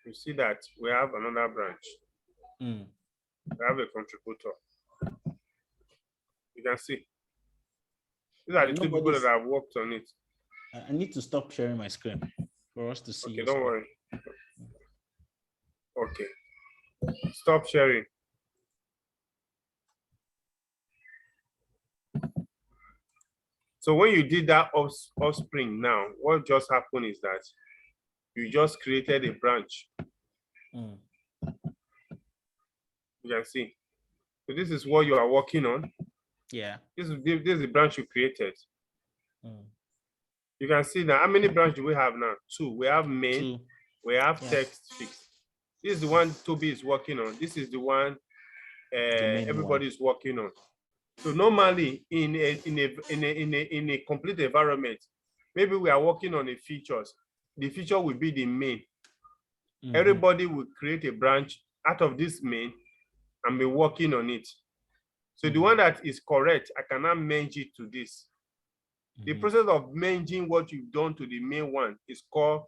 you see that we have another branch. Mm. We have a contributor. You can see. These are the two people that have worked on it. I need to stop sharing my screen for us to see. Okay, don't worry. Okay. Stop sharing. So when you did that offspring now, what just happened is that you just created a branch. Mm. You can see. So this is what you are working on. Yeah. This is the branch you created. Mm. You can see now, how many branches do we have now? 2. We have main, 2. we have text fix. This is the one Toby is working on. This is the one everybody is working on. So normally in a complete environment, maybe we are working on a features. The feature will be the main. Mm-hmm. Everybody will create a branch out of this main and be working on it. So the one that is correct, I cannot merge it to this. The process of merging what you've done to the main one is called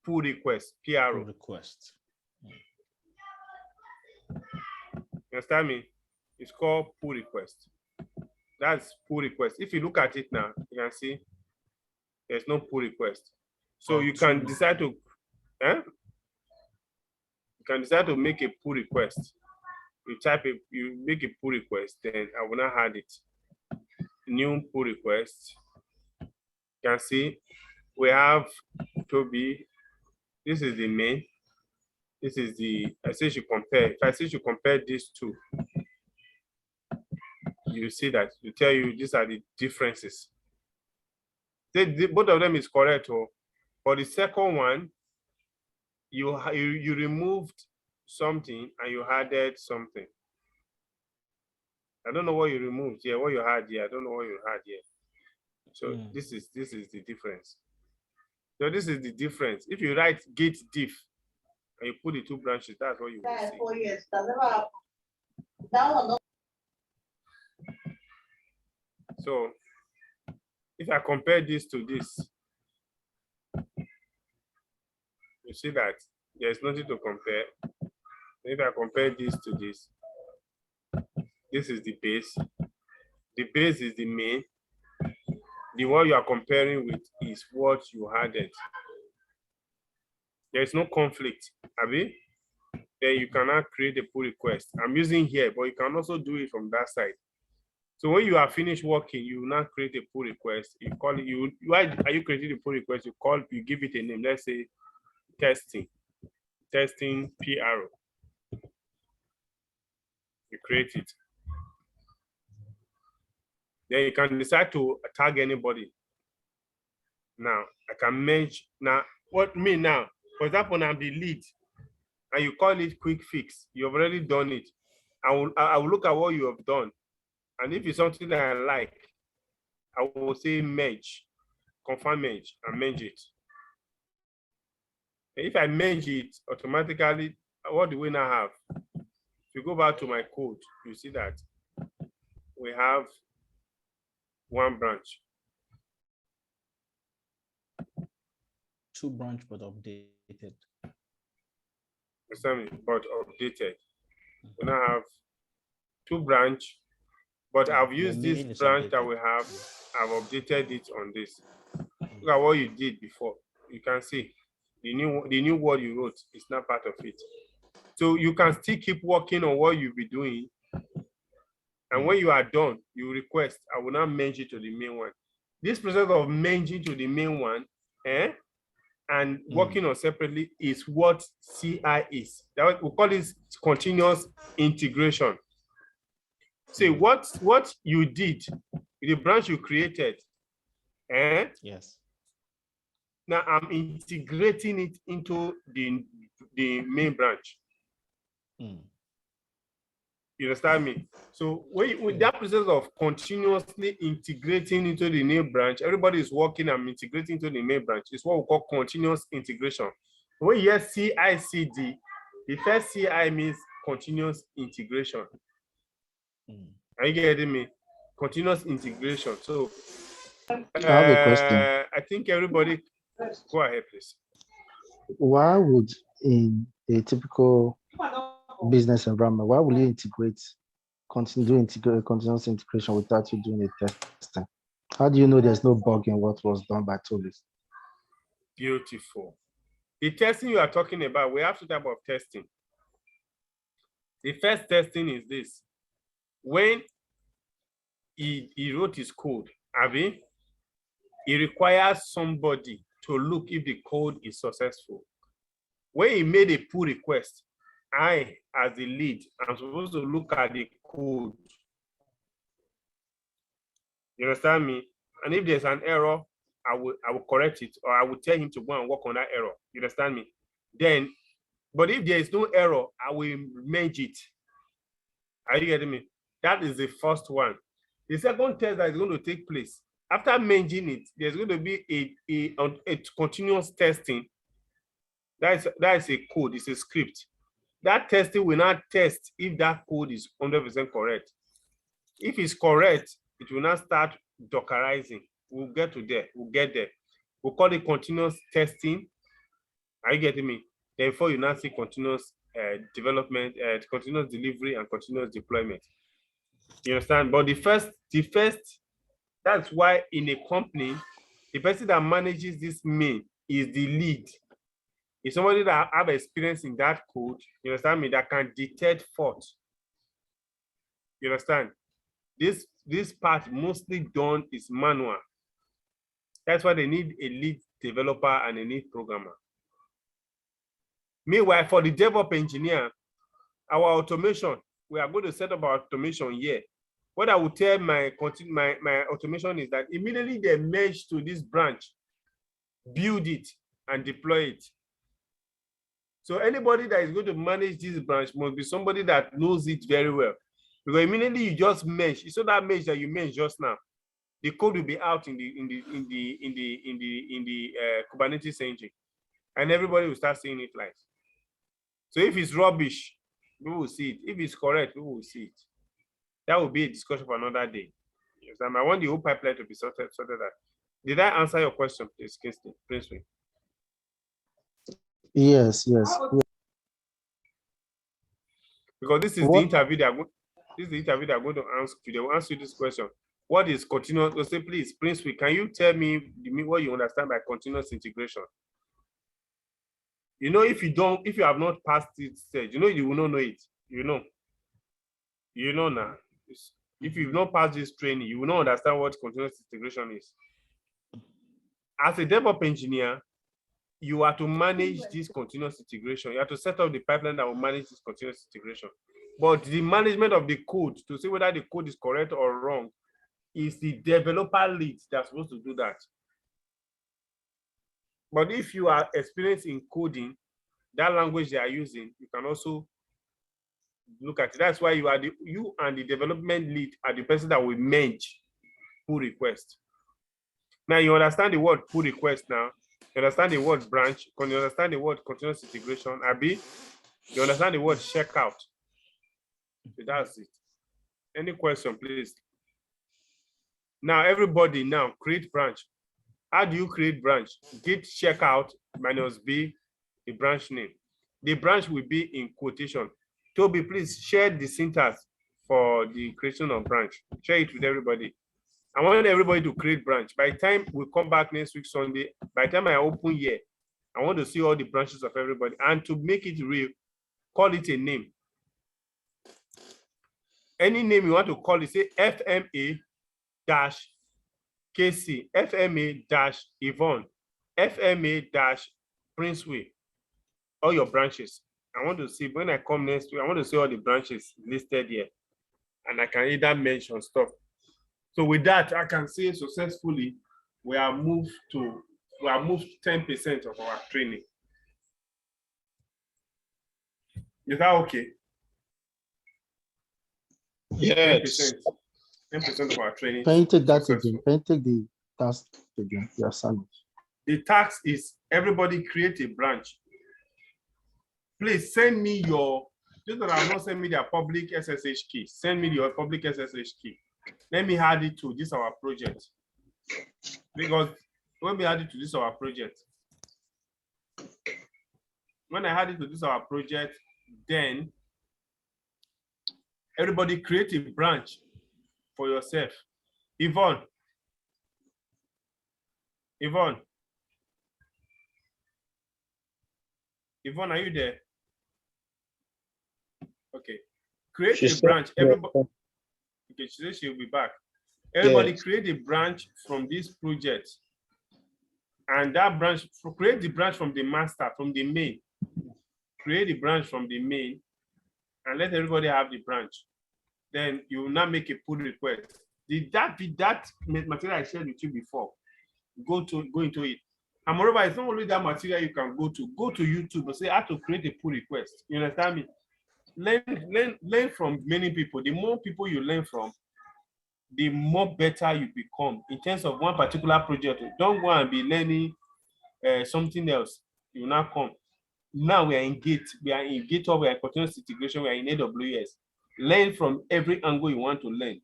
pull request, PRO. Pull request. You understand me? It's called pull request. That's pull request. If you look at it now, you can see there's no pull request. So you can decide to, you can decide to make a pull request. You make a pull request, then I will not add it. New pull request. You can see we have Toby. This is the main. This is the, I say you compare. If I say you compare these two, you see that you tell you these are the differences. Both of them is correct. For the second one, you removed something and you added something. I don't know what you removed here, what you had here. I don't know what you had here. So this is the difference. So this is the difference. If you write git diff and you put the 2 branches, that's what you will see. 4 years. So if I compare this to this, you see that there's nothing to compare. If I compare this to this, this is the base. The base is the main. The one you are comparing with is what you added. There is no conflict, Abi. Then you cannot create a pull request. I'm using here, but you can also do it from that side. So when you are finished working, you will now create a pull request. You call it, why are you creating a pull request? You give it a name. Let's say testing PRO. You create it. Then you can decide to tag anybody. Now I can merge. Now what me now? For example, I'm the lead. and you call it quick fix, you've already done it. I will look at what you have done. And if it's something that I like, I will say merge, confirm merge, and merge it. And if I merge it automatically, what do we now have? If you go back to my code, you see that we have one branch. 2 branch but updated. But updated. We now have 2 branch, but I've used this branch that we have. I've updated it on this. Look at what you did before. You can see the new word you wrote is not part of it. So you can still keep working on what you'll be doing. And when you are done, you request, I will now merge it to the main one. This process of merging to the main one and working on separately is what CI is. That we call this continuous integration. So what you did, the branch you created, yes. Now I'm integrating it into the main branch. You understand me? So with that process of continuously integrating into the main branch, everybody is working and integrating into the main branch. It's what we call continuous integration. When you hear CI/CD, the first CI means continuous integration. Are you getting me? Continuous integration. So I have a question. I think everybody, go ahead, please. Why would in a typical business environment, why will you integrate continuous integration without you doing a testing? How do you know there's no bug in what was done by Tolis? Beautiful. The testing you are talking about, we have 2 types of testing. The first testing is this. When he wrote his code, Abby, he requires somebody to look if the code is successful. When he made a pull request, I, as the lead, I'm supposed to look at the code. You understand me? And if there's an error, I will correct it, or I will tell him to go and work on that error. You understand me? Then, but if there is no error, I will merge it. Are you getting me? That is the first one. The second test that is going to take place, after merging it, there's going to be a continuous testing. That is a code, it's a script. That testing will not test if that code is 100% correct. If it's correct, it will not start Dockerizing. We'll get there. We'll call it continuous testing. Are you getting me? Therefore, you now see continuous development, continuous delivery, and continuous deployment. You understand? But the first, that's why in a company, the person that manages this main is the lead. It's somebody that have experience in that code, you understand me, that can detect fault. You understand? This part mostly done is manual. That's why they need a lead developer and a lead programmer. Meanwhile, for the DevOps engineer, our automation, we are going to set up our automation here. What I will tell my automation is that immediately they merge to this branch, build it and deploy it. So anybody that is going to manage this branch must be somebody that knows it very well. Because immediately you just merge, so that merge that you merged just now, the code will be out in the Kubernetes engine, and everybody will start seeing it live. So if it's rubbish, we will see it. If it's correct, we will see it. That will be a discussion for another day. Yes, I want the whole pipeline to be sorted out. Did I answer your question, please, Prince? Yes. Because this is the interview they are going. This is the interview they are going to answer. They will answer you this question. What is continuous? So say, please, Prince, can you tell me what you understand by continuous integration? You know, if you have not passed this stage, you know you will not know it. You know now. If you've not passed this training, you will not understand what continuous integration is. As a DevOps engineer, you are to manage this continuous integration. You have to set up the pipeline that will manage this continuous integration. But the management of the code, to see whether the code is correct or wrong, is the developer lead that's supposed to do that. But if you are experienced in coding, that language they are using, you can also look at it. That's why you and the development lead are the person that will merge pull request. Now you understand the word pull request now. You understand the word branch. You understand the word continuous integration. Abi, you understand the word checkout. So that's it. Any question, please? Now everybody now create branch. How do you create branch? Git checkout minus B, the branch name. The branch will be in quotation. Toby, please share the syntax for the creation of branch. Share it with everybody. I want everybody to create branch. By the time we come back next week, Sunday, by the time I open here, I want to see all the branches of everybody. And to make it real, call it a name. Any name you want to call it, say FMA-KC, FMA-Yvonne, FMA-Princeway, all your branches. I want to see, when I come next week, I want to see all the branches listed here. And I can either mention stuff. So with that, I can say successfully, we have moved 10% of our training. Is that okay? Yes. 10% of our training. Can you take that successful. again? Can you take the task again? Your sandwich. The task is everybody create a branch. Please send me your, those that have not sent me their public SSH key, send me your public SSH key. Let me add it to this our project. Because when we add it to this our project, when I add it to this our project, then everybody create a branch for yourself. Yvonne, are you there? Okay. Create a branch. Everybody. Okay, she says she'll be back. Everybody create a branch from this project. And that branch, create the branch from the master, from the main. Create the branch from the main and let everybody have the branch. Then you will now make a pull request. That material I shared with you before, go into it. And moreover, it's not only that material you can go to YouTube and say how to create a pull request. You understand me? Learn from many people. The more people you learn from, the more better you become in terms of one particular project. Don't go and be learning something else. You will not come. Now we are in Git, we are in GitHub, we are in continuous integration, we are in AWS. Learn from every angle you want to learn.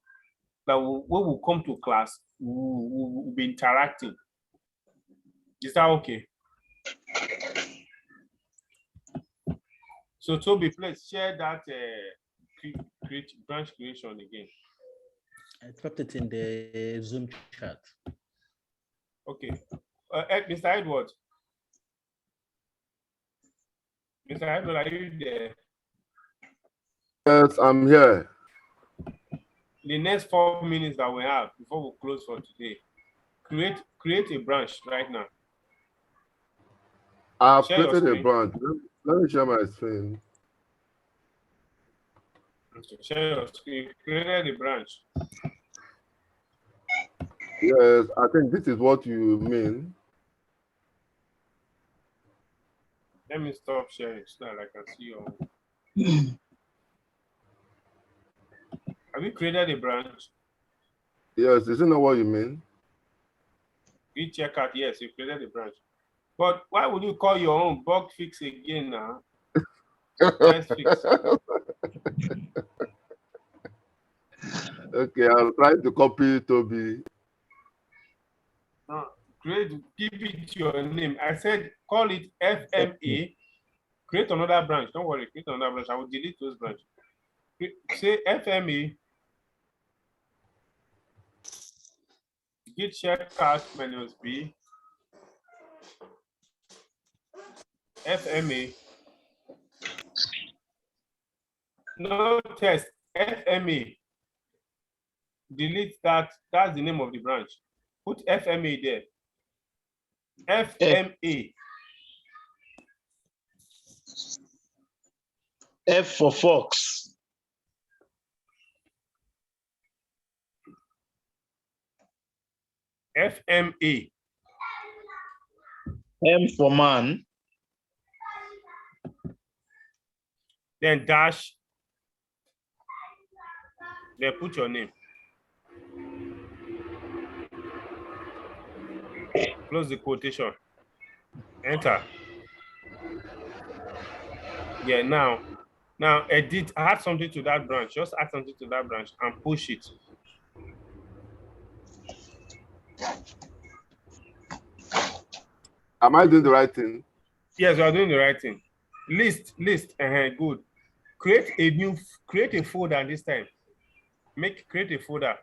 But when we come to class, we'll be interacting. Is that okay? So Toby, please share that branch creation again. I dropped it in the Zoom chat. Okay. Mr. Edward. Mr. Edward, are you there? Yes, I'm here. The next 4 minutes that we have before we close for today, create a branch right now. I've created a branch. Let me share my screen. Share your screen. Created a branch. Yes, I think this is what you mean. Let me stop sharing so that I can see your. Have you created a branch? Yes, isn't that what you mean? You check out, yes, you created a branch. But why would you call your own bug fix again now? Let's fix. Okay, I'll try to copy Toby. No, give it your name. I said call it FMA. Create another branch. Don't worry, create another branch. I will delete those branches. Say FMA. Git checkout minus B. FMA. No test. FMA. Delete that. That's the name of the branch. Put FMA there. FMA. F for Fox. FMA. M for man. then dash, then put your name. Close the quotation. Enter. Yeah, now edit, add something to that branch. Just add something to that branch and push it. Am I doing the right thing? Yes, you are doing the right thing. List, good. Create a folder this time. Create a folder.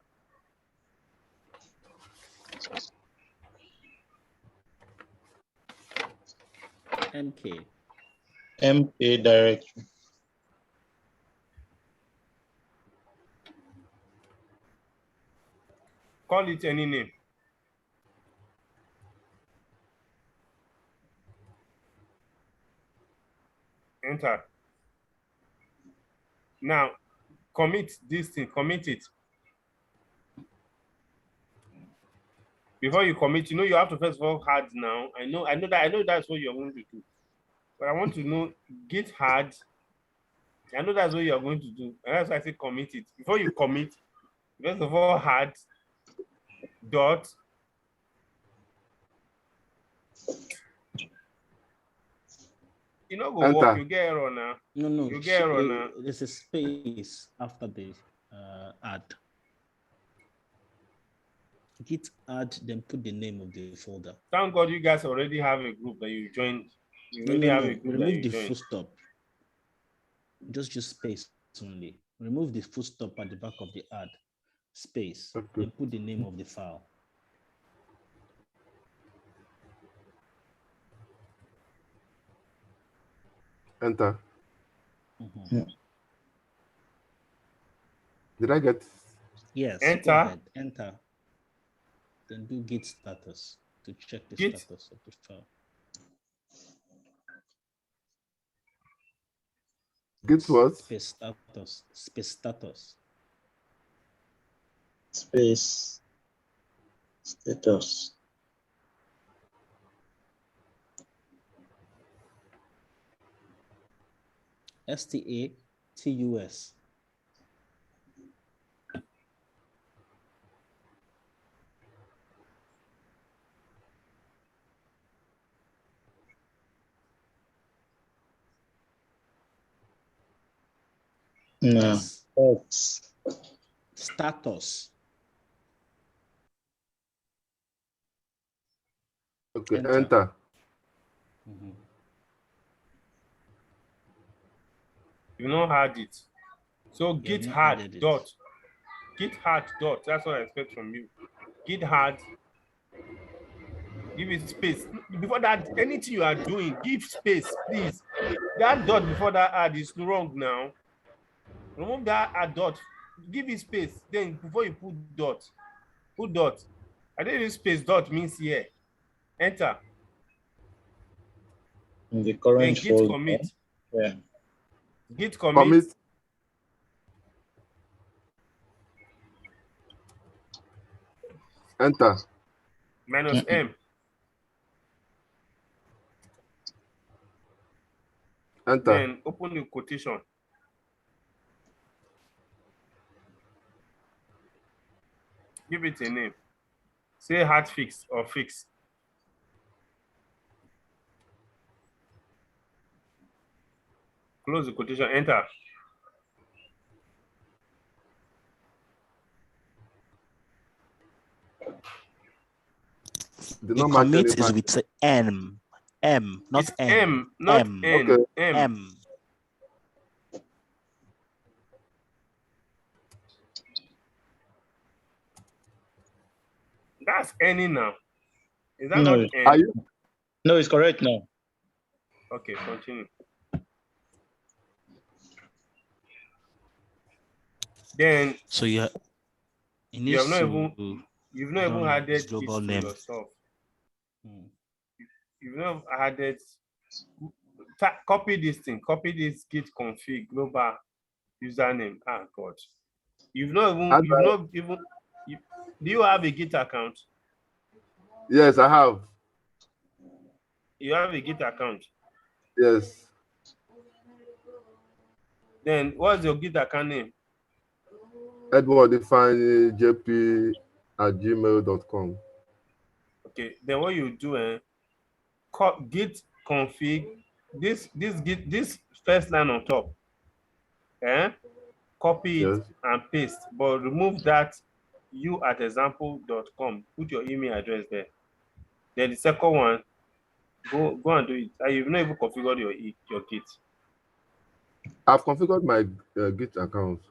MK. MK directory. Call it any name. Enter. Now, commit this thing, commit it. Before you commit, you know you have to first of all add now. I know that's what you're going to do. But I want to know git hard. I know that's what you're going to do. And that's why I say commit it. Before you commit, first of all add dot. You know, go work, you get error now. No. You get error now. There's a space after the add. Git add, then put the name of the folder. Thank God you guys already have a group that you joined. You already have a group that you Remove the joined. full stop. Just use space only. Remove the full stop at the back of the add. Space. Okay. Then put the name of the file. Enter. Mhm. Did I get? Yes. Enter. Go ahead. Enter. Then do git status to check the Git. status of the file. Git what? Space status. Space status. Space status. status. No. S X. status. Okay, Enter. enter. Mhm. You know add it. So You have git not hard added it. dot. Git hard dot. That's what I expect from you. Git hard. Give it space. Before that, anything you are doing, give space, please. That dot before that add is wrong now. Remove that add dot. Give it space. Then before you put dot, put dot. I didn't use space. Dot means here. Enter. In the Then current git folder. commit. Yeah. Git commit. Commit. Enter. Minus M. Enter. Then open the quotation. Give it a name. Say hard fix or fix. Close the quotation. Enter. Did The not match commit any is match. with M, not It's N. M, not M. N. Okay. M. M. That's any now. Is that No. not N? Are you? No, it's correct now. Okay, continue. Then So you you have need not to even you've not even run added this it global to name. yourself. Hmm. You've not added. Copy this thing. Copy this git config global username. Ah God. You've not even. Do you have a Git account? Yes, I have. You have a Git account. Yes. Then what's your Git account name? Edward define jp@gmail.com. Okay, then what you do, git config this first line on top, copy it Yes. and paste, but remove that you@example.com. Put your email address there. Then the second one, go and do it. And you've not even configured your Git. I've configured my Git account.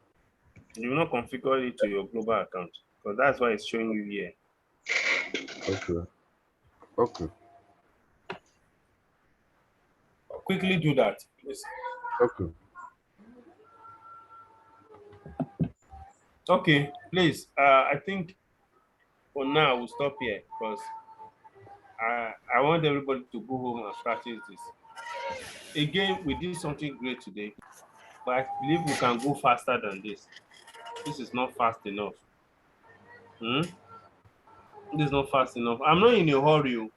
You've not configured it to your global account, because that's why it's showing you here. Okay. Okay. Quickly do that, please. Okay. Okay, please. I think for now we'll stop here, because I want everybody to go home and practice this. Again, we did something great today, but I believe we can go faster than this. This is not fast enough. This is not fast enough. I'm not in a hurry,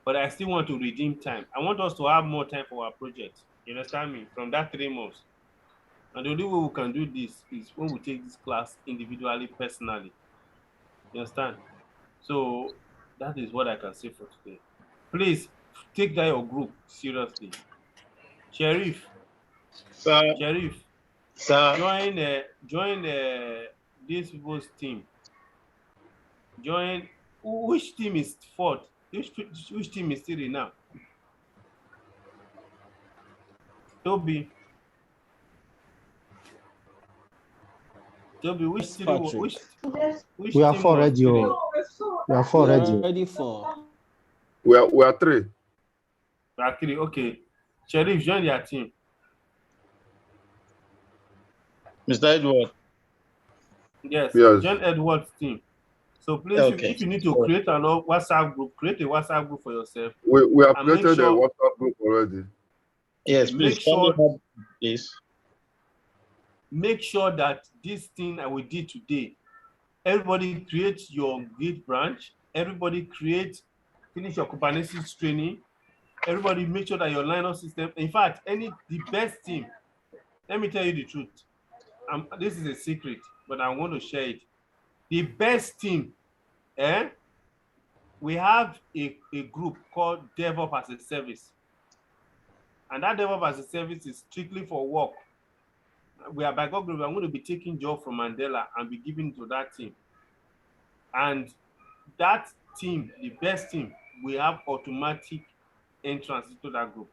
but I still want to redeem time. I want us to have more time for our project. You understand me? From that 3 months. And the only way we can do this is when we take this class individually, personally. You understand? So that is what I can say for today. Please take that your group seriously. Sheriff, Sir, join this people's team. Join. Which team is fourth? Which team is 3 now? Toby, which team? Which We are team 4 was ready. 3? We are 4 ready. Ready for. We are 3. We are 3. Okay. Sheriff, join their team. Mr. Edward. Yes. Yes. Join Edward's team. So please, Okay. if you need to create an WhatsApp group, create a WhatsApp group for yourself. We have And make created a sure- WhatsApp group already. Yes, Make please. sure- Please. Make sure that this thing that we did today, everybody create your Git branch. Everybody finish your Kubernetes training. Everybody make sure that your Linux system, in fact, the best team, let me tell you the truth. This is a secret, but I want to share it. The best team, we have a group called DevOps as a Service. And that DevOps as a Service is strictly for work. We are by God, we are going to be taking job from Mandela and be giving to that team. And that team, the best team, we have automatic entrance into that group.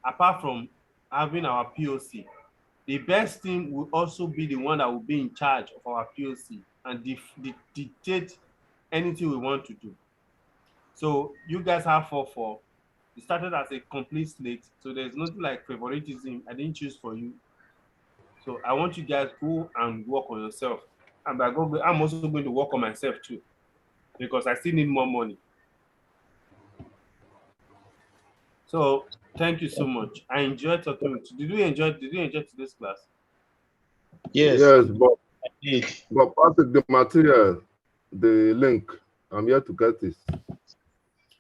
Apart from having our POC, the best team will also be the one that will be in charge of our POC and dictate anything we want to do. So you guys have 4-4. It started as a complete slate, so there's nothing like favoritism. I didn't choose for you. So I want you guys to go and work on yourself. And by God, I'm also going to work on myself too, because I still need more money. So thank you so much. I enjoyed talking with you. Did you enjoy today's class? Yes. Yes, I did. but Patrick, the material, the link, I'm here to get this.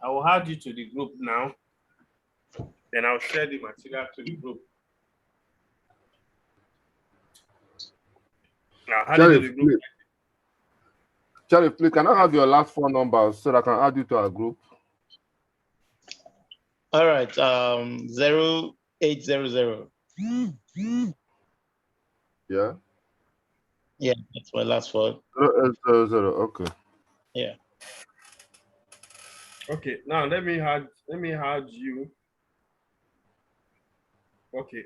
I will add you to the group now. Then I'll share the material to the group. Sheriff, please, can I have your last 4 numbers so that I can add you to our group? All right. 0800. Yeah. Yeah, that's my last one. 0800. Okay. Yeah. Okay. Now let me add you. Okay.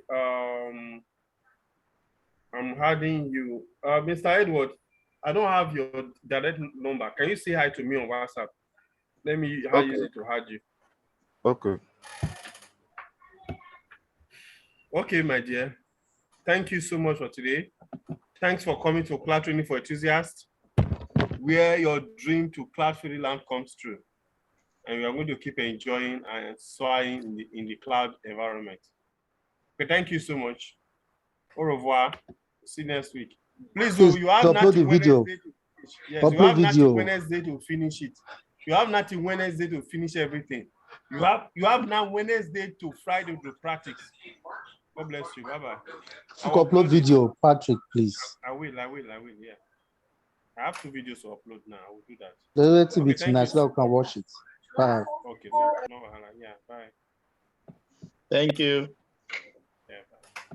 I'm adding you, Mr. Edward. I don't have your direct number. Can you say hi to me on WhatsApp? Let me use it to add you. Okay. Okay, my dear. Thank you so much for today. Thanks for coming to Cloud Training for Enthusiasts, where your dream to cloud land comes true. And we are going to keep enjoying and soaring in the cloud environment. Okay, thank you so much. Au revoir. See you next week. Please, you have upload the video. Yes, you Upload have video. nothing Wednesday to finish it. You have nothing Wednesday to finish everything. You have now Wednesday to Friday to practice. God bless you. Bye-bye. If you could upload video, Patrick, please. I will, yeah. I have 2 videos to upload now. I will do that. Let it be Okay, thank tonight you. so that we can watch it. Bye. Okay, no, yeah, bye. Thank you.